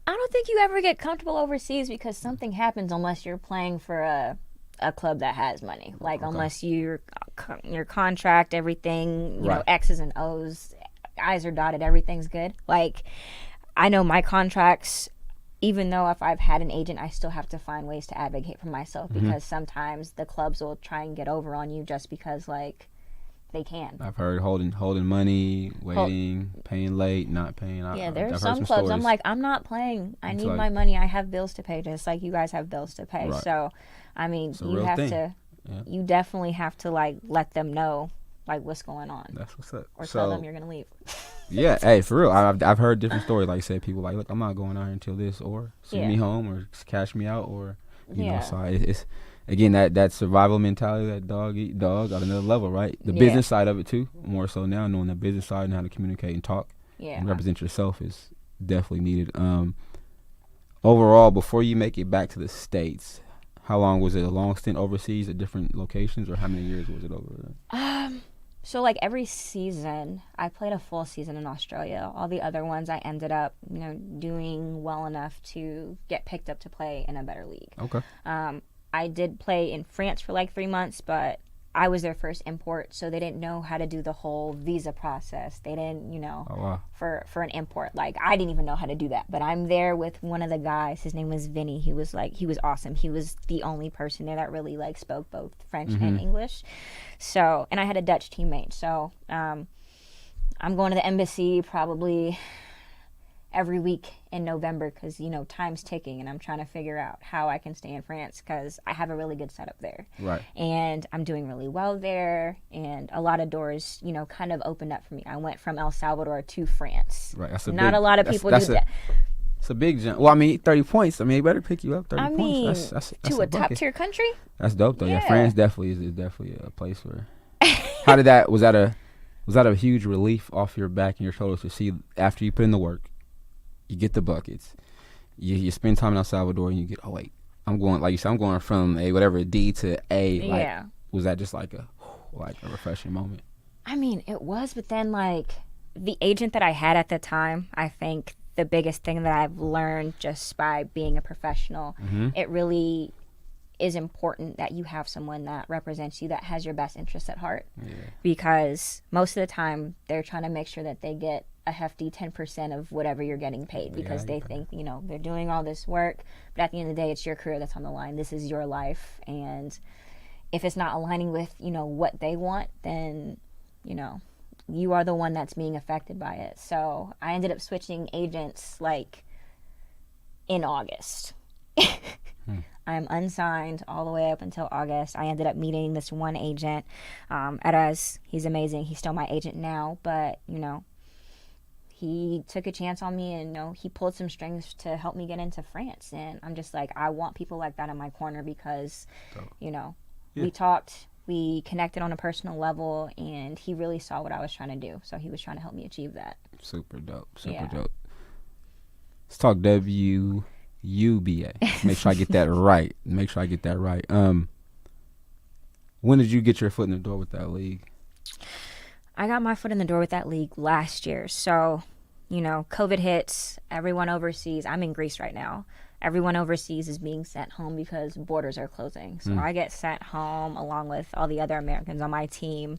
I don't think you ever get comfortable overseas because something happens unless you're playing for a club that has money. Like, unless your contract, everything, you know, X's and O's, I's are dotted, everything's good. Like, I know my contracts, even though if I've had an agent, I still have to find ways to advocate for myself, because sometimes the clubs will try and get over on you just because, like, they can. I've heard holding money, waiting, paying late, not paying. Yeah, there's I've some heard some clubs stories. I'm like, I'm not playing. I need like, my money. I have bills to pay, just like you guys have bills to pay. Right. So, I mean, It's a you real have thing. to, Yeah. you definitely have to, like, let them know, like, what's going on. That's what's up. Or tell them you're going to leave. Yeah, hey, for real. I've heard different stories. Like I said, people like, look, I'm not going out here until this, or send me home, or cash me out, or you know. So it's again that survival mentality, that dog eat dog at another level, right? The business side of it too, more so now, knowing the business side and how to communicate and talk and represent yourself is definitely needed. Overall, before you make it back to the States, how long was it? A long stint overseas at different locations, or how many years was it over there? So, like, every season, I played a full season in Australia. All the other ones, I ended up, you know, doing well enough to get picked up to play in a better league. Okay. I did play in France for like 3 months, but I was their first import, so they didn't know how to do the whole visa process. They didn't, you know, for an import. Like, I didn't even know how to do that. But I'm there with one of the guys. His name was Vinny. He was awesome. He was the only person there that really, like, spoke both French and English. So, and I had a Dutch teammate. So, I'm going to the embassy probably every week in November because, you know, time's ticking, and I'm trying to figure out how I can stay in France because I have a really good setup there. Right. And I'm doing really well there, and a lot of doors, you know, kind of opened up for me. I went from El Salvador to France. Right. Not a lot of people do that. It's a big jump. Well, I mean, 30 points. I mean, it better pick you up 30 points. mean, That's to a top-tier country? That's dope, though. Yeah, Yeah. France definitely is definitely a place where... How did that... Was that a huge relief off your back and your shoulders to see after you put in the work, you get the buckets, you spend time in El Salvador, and you get, oh, wait, I'm going, like you said, I'm going from a whatever D to A. Like, Yeah. Was that just like a refreshing moment? I mean, it was, but then, like, the agent that I had at the time, I think the biggest thing that I've learned just by being a professional, it really is important that you have someone that represents you, that has your best interests at heart. Yeah. Because most of the time, they're trying to make sure that they get a hefty 10% of whatever you're getting paid, because they think, you know, they're doing all this work, but at the end of the day, it's your career that's on the line. This is your life, and if it's not aligning with, you know, what they want, then, you know, you are the one that's being affected by it. So I ended up switching agents like in August. I'm unsigned all the way up until August. I ended up meeting this one agent he's amazing. He's still my agent now, but, you know, he took a chance on me, and, you know, he pulled some strings to help me get into France. And I'm just like, I want people like that in my corner, because, you know, we talked, we connected on a personal level, and he really saw what I was trying to do. So he was trying to help me achieve that. Super dope. Super dope. Let's talk WUBA. Make sure I get that right. When did you get your foot in the door with that league? I got my foot in the door with that league last year. So, you know, COVID hits, everyone overseas. I'm in Greece right now. Everyone overseas is being sent home because borders are closing. So I get sent home along with all the other Americans on my team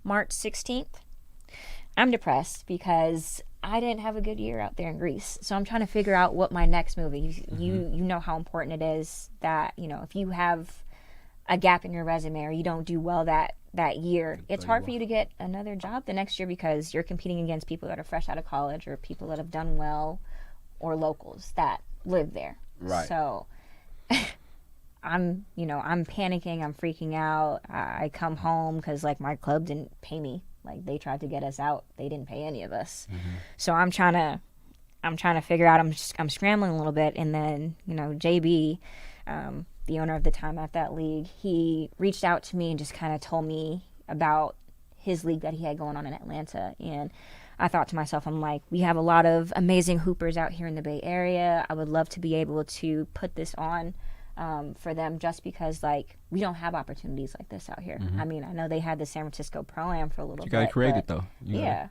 March 16th. I'm depressed because I didn't have a good year out there in Greece. So I'm trying to figure out what my next move is. You know how important it is that, you know, if you have a gap in your resume or you don't do well that year, it's hard for you to get another job the next year, because you're competing against people that are fresh out of college or people that have done well or locals that live there. Right. So I'm panicking, I'm freaking out. I come home because, like, my club didn't pay me. Like, they tried to get us out. They didn't pay any of us. So I'm trying to figure out, I'm scrambling a little bit. And then, you know, JB, the owner of the time at that league, he reached out to me and just kind of told me about his league that he had going on in Atlanta. And I thought to myself, I'm like, we have a lot of amazing hoopers out here in the Bay Area. I would love to be able to put this on for them, just because, like, we don't have opportunities like this out here. I mean, I know they had the San Francisco Pro-Am for a little bit. You got to create it, though. Yeah.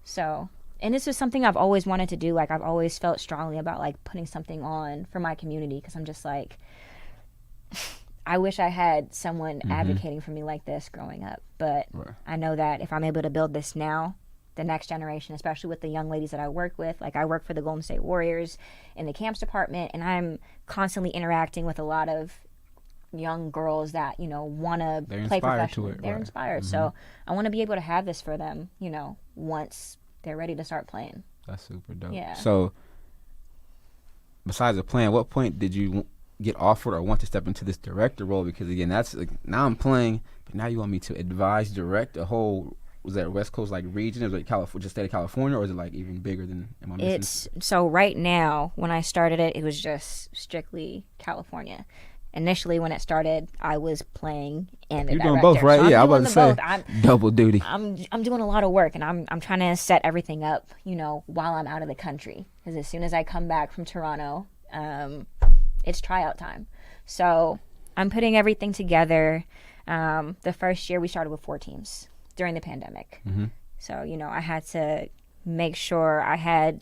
So, and this is something I've always wanted to do. Like, I've always felt strongly about, like, putting something on for my community, because I'm just like, I wish I had someone advocating for me like this growing up. But I know that if I'm able to build this now, the next generation, especially with the young ladies that I work with, like, I work for the Golden State Warriors in the camps department, and I'm constantly interacting with a lot of young girls that, you know, want to play professionally. They're inspired. So I want to be able to have this for them, you know, once they're ready to start playing. That's super dope. Yeah. So besides the plan, what point did you get offered or want to step into this director role? Because, again, that's like, now I'm playing, but now you want me to advise, direct a whole, was that West Coast, like, region? Is it California, just state of California, or is it, like, even bigger than? So right now, when I started it was just strictly California. Initially, when it started, I was playing and the You're director. doing both, right? So yeah, I was about to say double duty. I'm doing a lot of work, and I'm trying to set everything up, you know, while I'm out of the country. Because as soon as I come back from Toronto, it's tryout time. So I'm putting everything together. The first year we started with 4 teams during the pandemic. So, you know, I had to make sure I had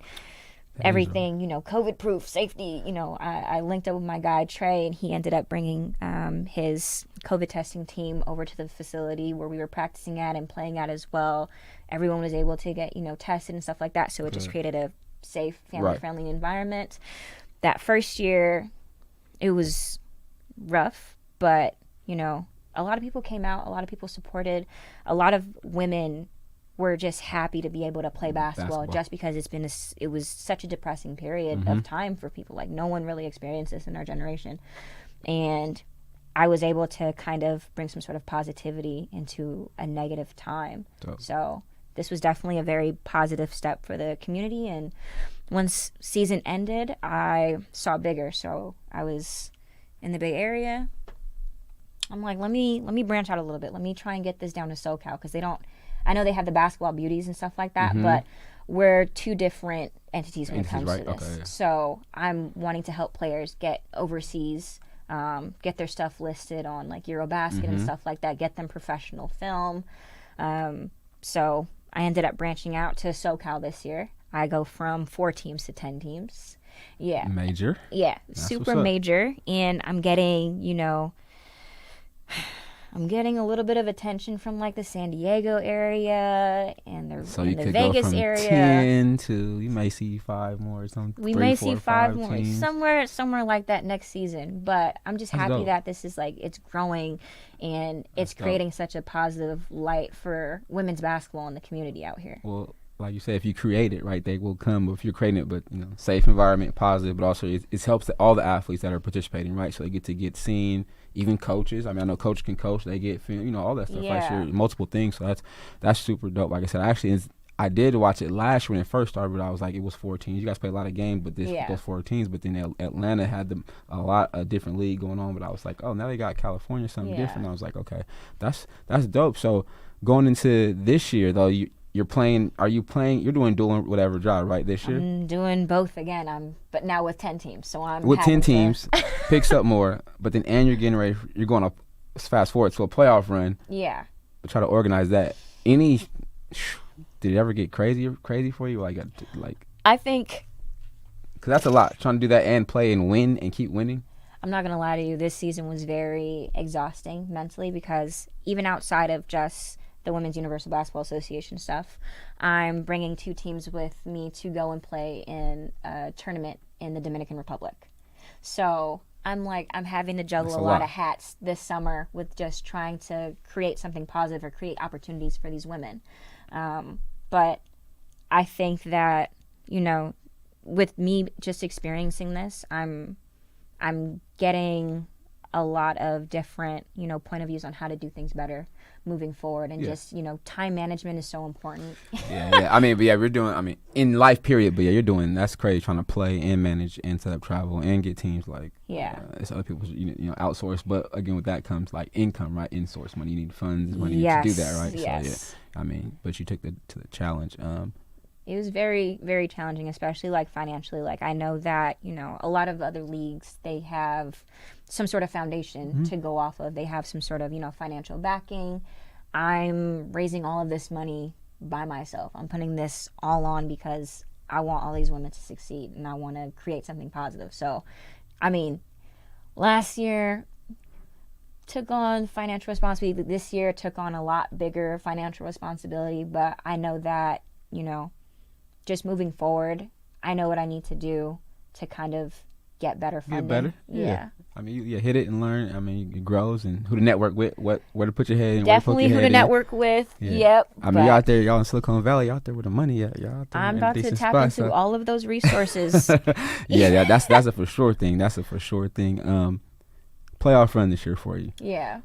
everything, you know, COVID proof, safety. You know, I linked up with my guy Trey, and he ended up bringing his COVID testing team over to the facility where we were practicing at and playing at as well. Everyone was able to get, you know, tested and stuff like that. So it just created a safe, family-friendly environment. That first year, it was rough, but, you know, a lot of people came out, a lot of people supported, a lot of women were just happy to be able to play basketball. Just because it was such a depressing period of time for people. Like, no one really experienced this in our generation. And I was able to kind of bring some sort of positivity into a negative time. So this was definitely a very positive step for the community. And once season ended, I saw bigger. So I was in the Bay Area. I'm like, let me branch out a little bit. Let me try and get this down to SoCal, because I know they have the basketball beauties and stuff like that, but we're 2 different entities when it comes to this. So I'm wanting to help players get overseas, get their stuff listed on, like, Eurobasket and stuff like that, get them professional film. So I ended up branching out to SoCal this year. I go from 4 teams to 10 teams. Yeah. Major. Yeah, that's super major. And I'm getting, you know, I'm getting a little bit of attention from like the San Diego area and So the you could Vegas go from area. 10 to, you may see 5 more or something. We 3, may 4, see 5 more teams. somewhere like that next season. But I'm just That's happy dope. that this is like it's growing and it's That's creating such a positive light for women's basketball in the community out here. Well, like you said, if you create it, right, they will come. If you're creating it, but safe environment, positive, but also it helps all the athletes that are participating, right? So they get seen. Even coaches. I mean, I know coach can coach. They get all that stuff. Yeah. Right? So multiple things. So that's super dope. Like I said, I did watch it last year when it first started, but I was like, it was 4 teams. You guys play a lot of games, but those 4 teams. But then Atlanta had a lot of different league going on. But I was like, oh, now they got California, something different. I was like, okay, that's dope. So going into this year though, you're playing. Are you playing? You're doing dual whatever job, right? This year, I'm doing both again. But now with 10 teams. So I'm with 10 having teams, picks up more. But then you're getting ready. You're going to fast forward to a playoff run. Yeah. Try to organize that. Did it ever get crazy for you? Like I think, because that's a lot. Trying to do that and play and win and keep winning. I'm not gonna lie to you. This season was very exhausting mentally because even outside of just the Women's Universal Basketball Association stuff, I'm bringing 2 teams with me to go and play in a tournament in the Dominican Republic. So I'm having to juggle a lot of hats this summer with just trying to create something positive or create opportunities for these women. But I think that, with me just experiencing this, I'm getting a lot of different, point of views on how to do things better moving forward. And just, time management is so important. Yeah. I mean, but yeah, we're doing, in life period, but yeah, you're doing, that's crazy, trying to play and manage and set up travel and get teams like, it's other people's, outsource. But again, with that comes like income, right? In-source money. You need funds, money to do that, right? Yes. So yeah, but you took to the challenge. It was very, very challenging, especially like financially. Like I know that, a lot of other leagues, they have some sort of foundation to go off of. They have some sort of, financial backing. I'm raising all of this money by myself. I'm putting this all on because I want all these women to succeed and I want to create something positive. So, last year took on financial responsibility. This year took on a lot bigger financial responsibility, but I know that, just moving forward, I know what I need to do to kind of get better funding. Get better? Yeah. You hit it and learn. It grows, and who to network with, where to put your head in. Definitely who to network with. Yeah. Yep. You're out there, y'all in Silicon Valley, y'all out there with the money. Y'all out there. I'm about to tap into all of those resources. That's a for sure thing. Playoff run this year for you. Yeah.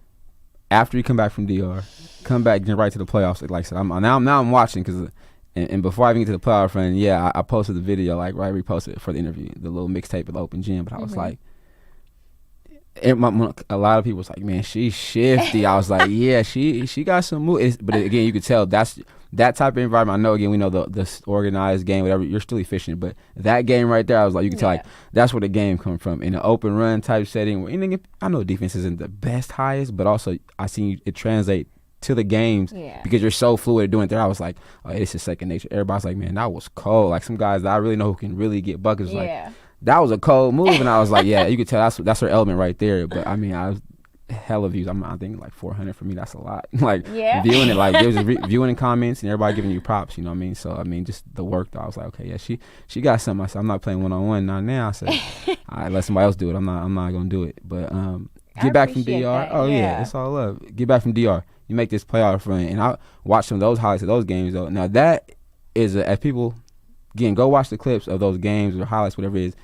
After you come back from DR, come back, get right to the playoffs. Like I said, I'm watching because. And before I even get to the playoff run, I posted the video, reposted it for the interview, the little mixtape at the Open Gym. But I was like, a lot of people was like, man, she's shifty. I was like, yeah, she got some moves. But again, you could tell that's that type of environment. I know, again, we know the organized game, whatever, you're still efficient. But that game right there, I was like, you can tell, that's where the game come from. In an open run type setting, where, I know defense isn't the best, highest, but also I seen it translate to the games because you're so fluid at doing it there. I was like, oh, this is second nature. Everybody's like, man, that was cold. Like some guys that I really know who can really get buckets. Like that was a cold move, and I was like, yeah, you could tell that's her element right there. But I was hella views. I'm thinking like 400 for me. That's a lot. Viewing it, it was viewing in comments and everybody giving you props. You know what I mean? So just the work. Though, I was like, okay, yeah, she got something. I said, I'm not playing 1-on-1 now. I said, all right, let somebody else do it. I'm not gonna do it. But get back from DR. That. Oh yeah, it's all love. Get back from DR. You make this playoff run, and I watch some of those highlights of those games, though. Now, that is, as people, again, go watch the clips of those games or highlights, whatever it is.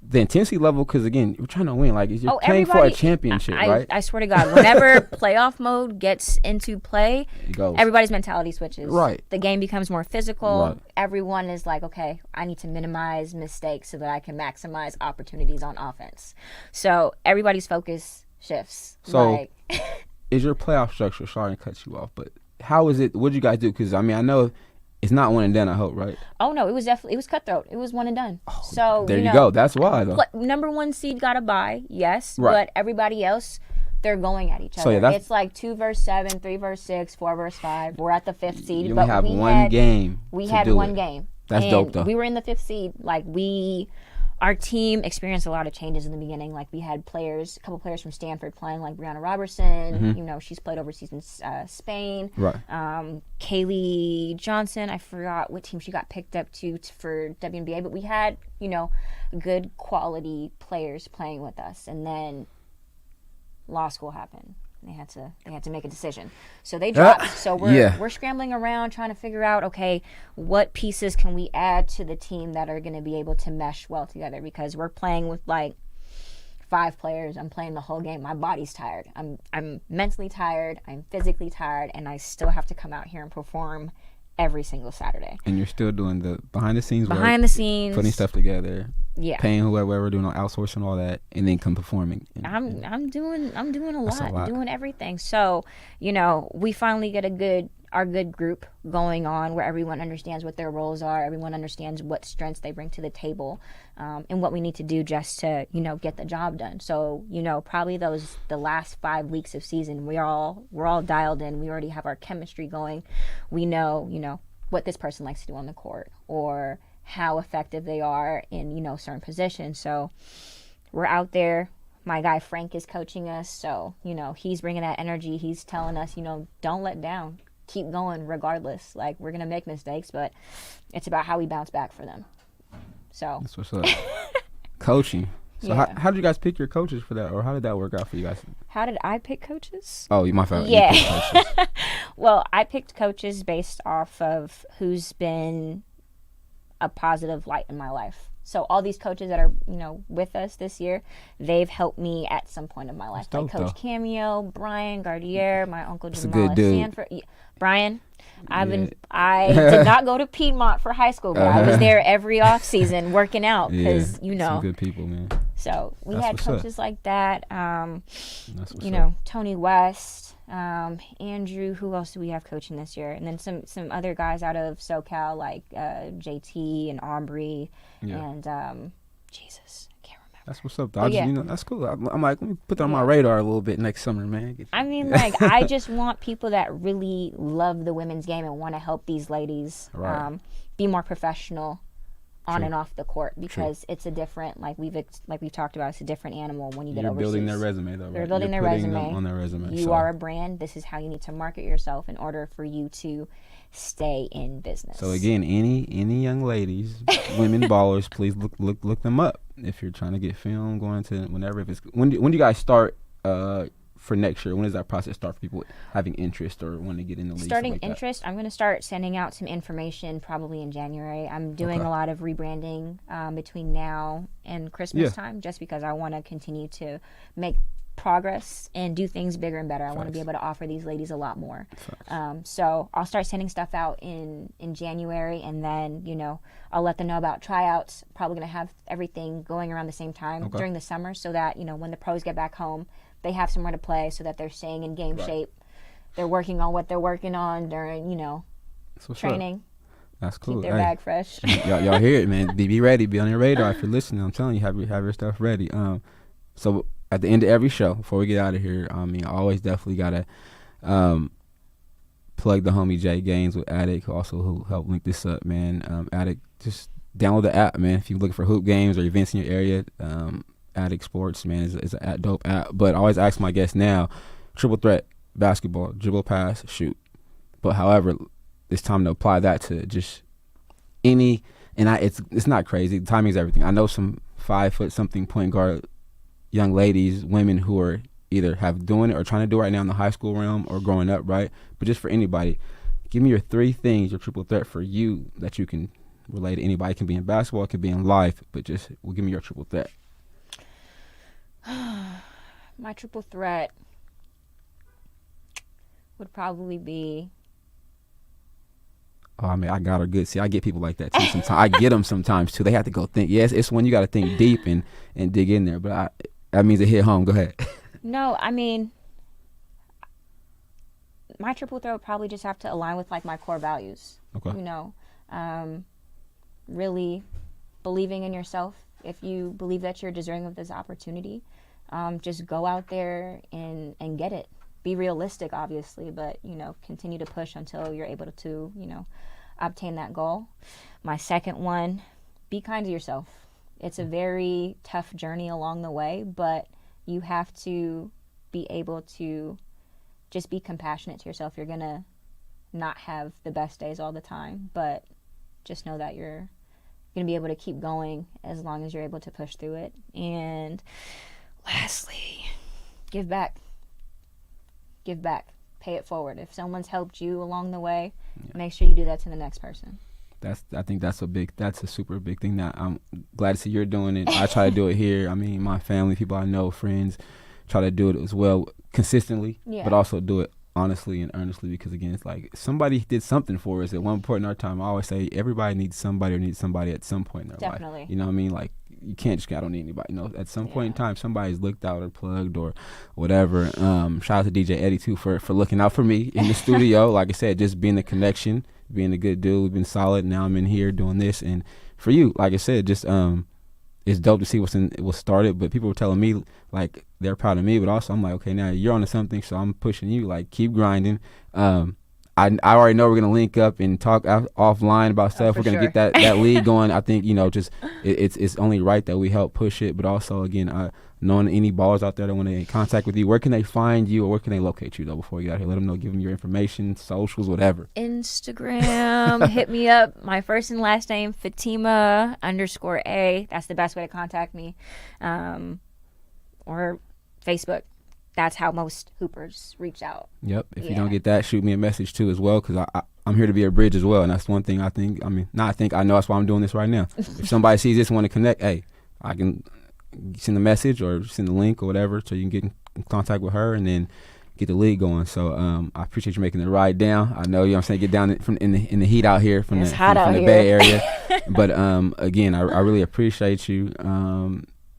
The intensity level, because, again, you're trying to win. Like, you're playing for a championship, right? I swear to God, whenever playoff mode gets into play, everybody's mentality switches. Right. The game becomes more physical. Right. Everyone is like, okay, I need to minimize mistakes so that I can maximize opportunities on offense. So everybody's focus shifts. So... is your playoff structure, sorry to cut you off, but how is it, what did you guys do? Because, I know it's not one and done, I hope, right? Oh, no, it was cutthroat. It was one and done. Oh, so there you go. That's why, though. Number 1 seed got a bye, yes, right. But everybody else, they're going at each other. It's like 2 versus 7, 3 versus 6, 4 versus 5. We're at the 5th seed. You only have one game. We had one game. That's dope, though. We were in the 5th seed. our team experienced a lot of changes in the beginning. Like we had a couple players from Stanford playing, like Brianna Robertson. She's played overseas in Spain. Right. Kaylee Johnson, I forgot what team she got picked up to for WNBA, but we had, good quality players playing with us. And then law school happened. They had to make a decision. So they dropped. So we're scrambling around trying to figure out, okay, what pieces can we add to the team that are going to be able to mesh well together, because we're playing with like 5 players. I'm playing the whole game. My body's tired. I'm mentally tired. I'm physically tired, and I still have to come out here and perform every single Saturday. And you're still doing the behind the scenes work, putting stuff together. Yeah, paying whoever, doing outsourcing all that, and then come performing. I'm doing a lot, doing everything. So, we finally get our good group going on where everyone understands what their roles are, everyone understands what strengths they bring to the table, and what we need to do just to get the job done. So probably the last 5 weeks of season, we're all dialed in. We already have our chemistry going. We know what this person likes to do on the court, or how effective they are in certain positions. So we're out there. My guy Frank is coaching us, so he's bringing that energy. He's telling us, don't let down, keep going regardless. Like, we're gonna make mistakes, but it's about how we bounce back for them. So that's what's up. Coaching. So how did you guys pick your coaches for that, or how did that work out for you guys? How did I pick coaches? Oh, my fault. Yeah. Well, I picked coaches based off of who's been a positive light in my life. So all these coaches that are, with us this year, they've helped me at some point in my life. Like Coach Cameo, Brian Gardier, my uncle Jamal at Stanford. Yeah. Brian, I did not go to Piedmont for high school, but I was there every off season working out because some good people, man. So we had coaches like that. Tony West, Andrew. Who else do we have coaching this year? And then some other guys out of SoCal like JT and Aubrey and Jesus, I can't remember. That's what's up, though. That's cool. I'm like, let me put that on my radar a little bit next summer, man. I just want people that really love the women's game and want to help these ladies be more professional on and off the court, because it's a different, like we've talked about, it's a different animal when you get overseas. You're building their resume, though, right? They're building their resume. On their resume. You are a brand. This is how you need to market yourself in order for you to stay in business. So again, any young ladies, women ballers, please look them up if you're trying to get film going to whenever. If it's when do you guys start for next year? When does that process start for people having interest or wanting to get in the league? Starting interest, I'm going to start sending out some information probably in January. I'm doing a lot of rebranding between now and Christmas time, just because I want to continue to make progress and do things bigger and better. I want to be able to offer these ladies a lot more. So I'll start sending stuff out in January, and then I'll let them know about tryouts. Probably going to have everything going around the same time during the summer, so that when the pros get back home, they have somewhere to play, so that they're staying in game shape. They're working on what they're working on during training. That's cool. Keep their bag fresh. Y'all hear it, man. Be ready. Be on your radar if you're listening. I'm telling you, have your stuff ready. So at the end of every show, before we get out of here, I always definitely gotta plug the homie Jay Gaines with Attic, who helped link this up, man. Attic, just download the app, man. If you're looking for hoop games or events in your area, Attic Sports, man, is a dope app. But I always ask my guests now, triple threat, basketball, dribble, pass, shoot. But however, it's time to apply that to just any, and it's not crazy. Timing is everything. I know some 5-foot-something point guard young ladies, women who are either have doing it or trying to do it right now in the high school realm or growing up, right? But just for anybody, give me your 3 things, your triple threat for you that you can relate to anybody. It can be in basketball, it can be in life, but just give me your triple threat. My triple threat would probably be... Oh, I got her good. See, I get people like that too sometimes. I get them sometimes too. They have to go think. Yes, it's when you got to think deep and dig in there. But that means it hit home. Go ahead. No, my triple threat would probably just have to align with my core values. Okay. Really believing in yourself. If you believe that you're deserving of this opportunity, just go out there and get it. Be realistic, obviously, but continue to push until you're able to obtain that goal. My second one, be kind to yourself. It's a very tough journey along the way, but you have to be able to just be compassionate to yourself. You're going to not have the best days all the time, but just know that you're going to be able to keep going as long as you're able to push through it. And lastly, give back. Give back. Pay it forward. If someone's helped you along the way, make sure you do that to the next person. I think that's a super big thing that I'm glad to see you're doing it. I try to do it here. I mean, my family, people I know, friends, try to do it as well consistently, but also do it honestly and earnestly, because again, it's like somebody did something for us at one point in our time. I always say everybody needs somebody or needs somebody at some point in their life. You know what I mean? Like, you can't just, I don't need anybody. You know, at some point in time, somebody's looked out or plugged or whatever. Shout out to DJ Eddie too for looking out for me in the studio. Like I said, just being a connection, being a good dude. We've been solid. Now I'm in here doing this, and for you, like I said, just it's dope to see what's started. But people were telling me like they're proud of me, but also I'm like, okay, now you're onto something, so I'm pushing you. Like, keep grinding. I already know we're gonna link up and talk offline about stuff. We're gonna get that league going. I think, you know, just it's only right that we help push it. But also, again, knowing any ballers out there that want to get in contact with you, where can they find you or where can they locate you though before you get out here? Let them know, give them your information, socials, whatever. Instagram, hit me up. My first and last name, Faatimah_A. That's the best way to contact me. Or Facebook. That's how most hoopers reach out. Yep. If you don't get that, shoot me a message too as well, because I'm here to be a bridge as well. And that's one thing I know that's why I'm doing this right now. If somebody sees this and want to connect, hey, I can send a message or send a link or whatever so you can get in contact with her and then get the league going. So I appreciate you making the ride down. I know, you know what I'm saying, get down in the heat out here from the Bay Area. But again, I really appreciate you.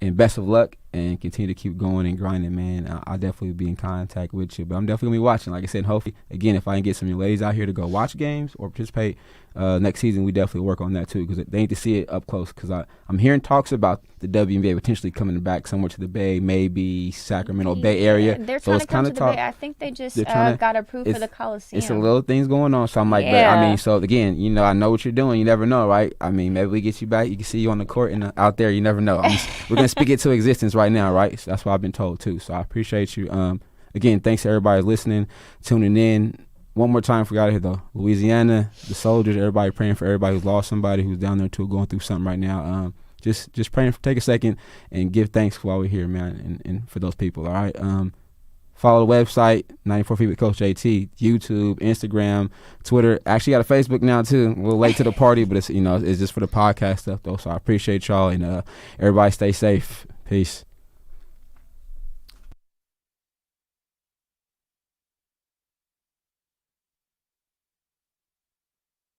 And best of luck, and continue to keep going and grinding, man. I'll definitely be in contact with you, but I'm definitely going to be watching. Like I said, hopefully, again, if I can get some of you ladies out here to go watch games or participate next season, we definitely work on that too, because they need to see it up close, because I'm hearing talks about the WNBA potentially coming back somewhere to the Bay, maybe Sacramento Bay Area. They're trying to come to the Bay. I think they just got approved for the Coliseum. It's a little things going on, so I'm like, but I mean, so again, you know, I know what you're doing. You never know, right? I mean, maybe we get you back. You can see you on the court and out there. You never know. We're gonna speak it to existence right now, right? So that's what I've been told too. So I appreciate you. Again, thanks to everybody listening, tuning in. One more time for you out here though, Louisiana, the soldiers, everybody praying for everybody who's lost somebody, who's down there too, going through something right now. Just praying. Take a second and give thanks while we're here, man, and for those people. All right. Follow the website 94 Feet with Coach JT, YouTube, Instagram, Twitter. Actually got a Facebook now too. A little late to the party, but it's just for the podcast stuff though. So I appreciate y'all, and everybody stay safe. Peace.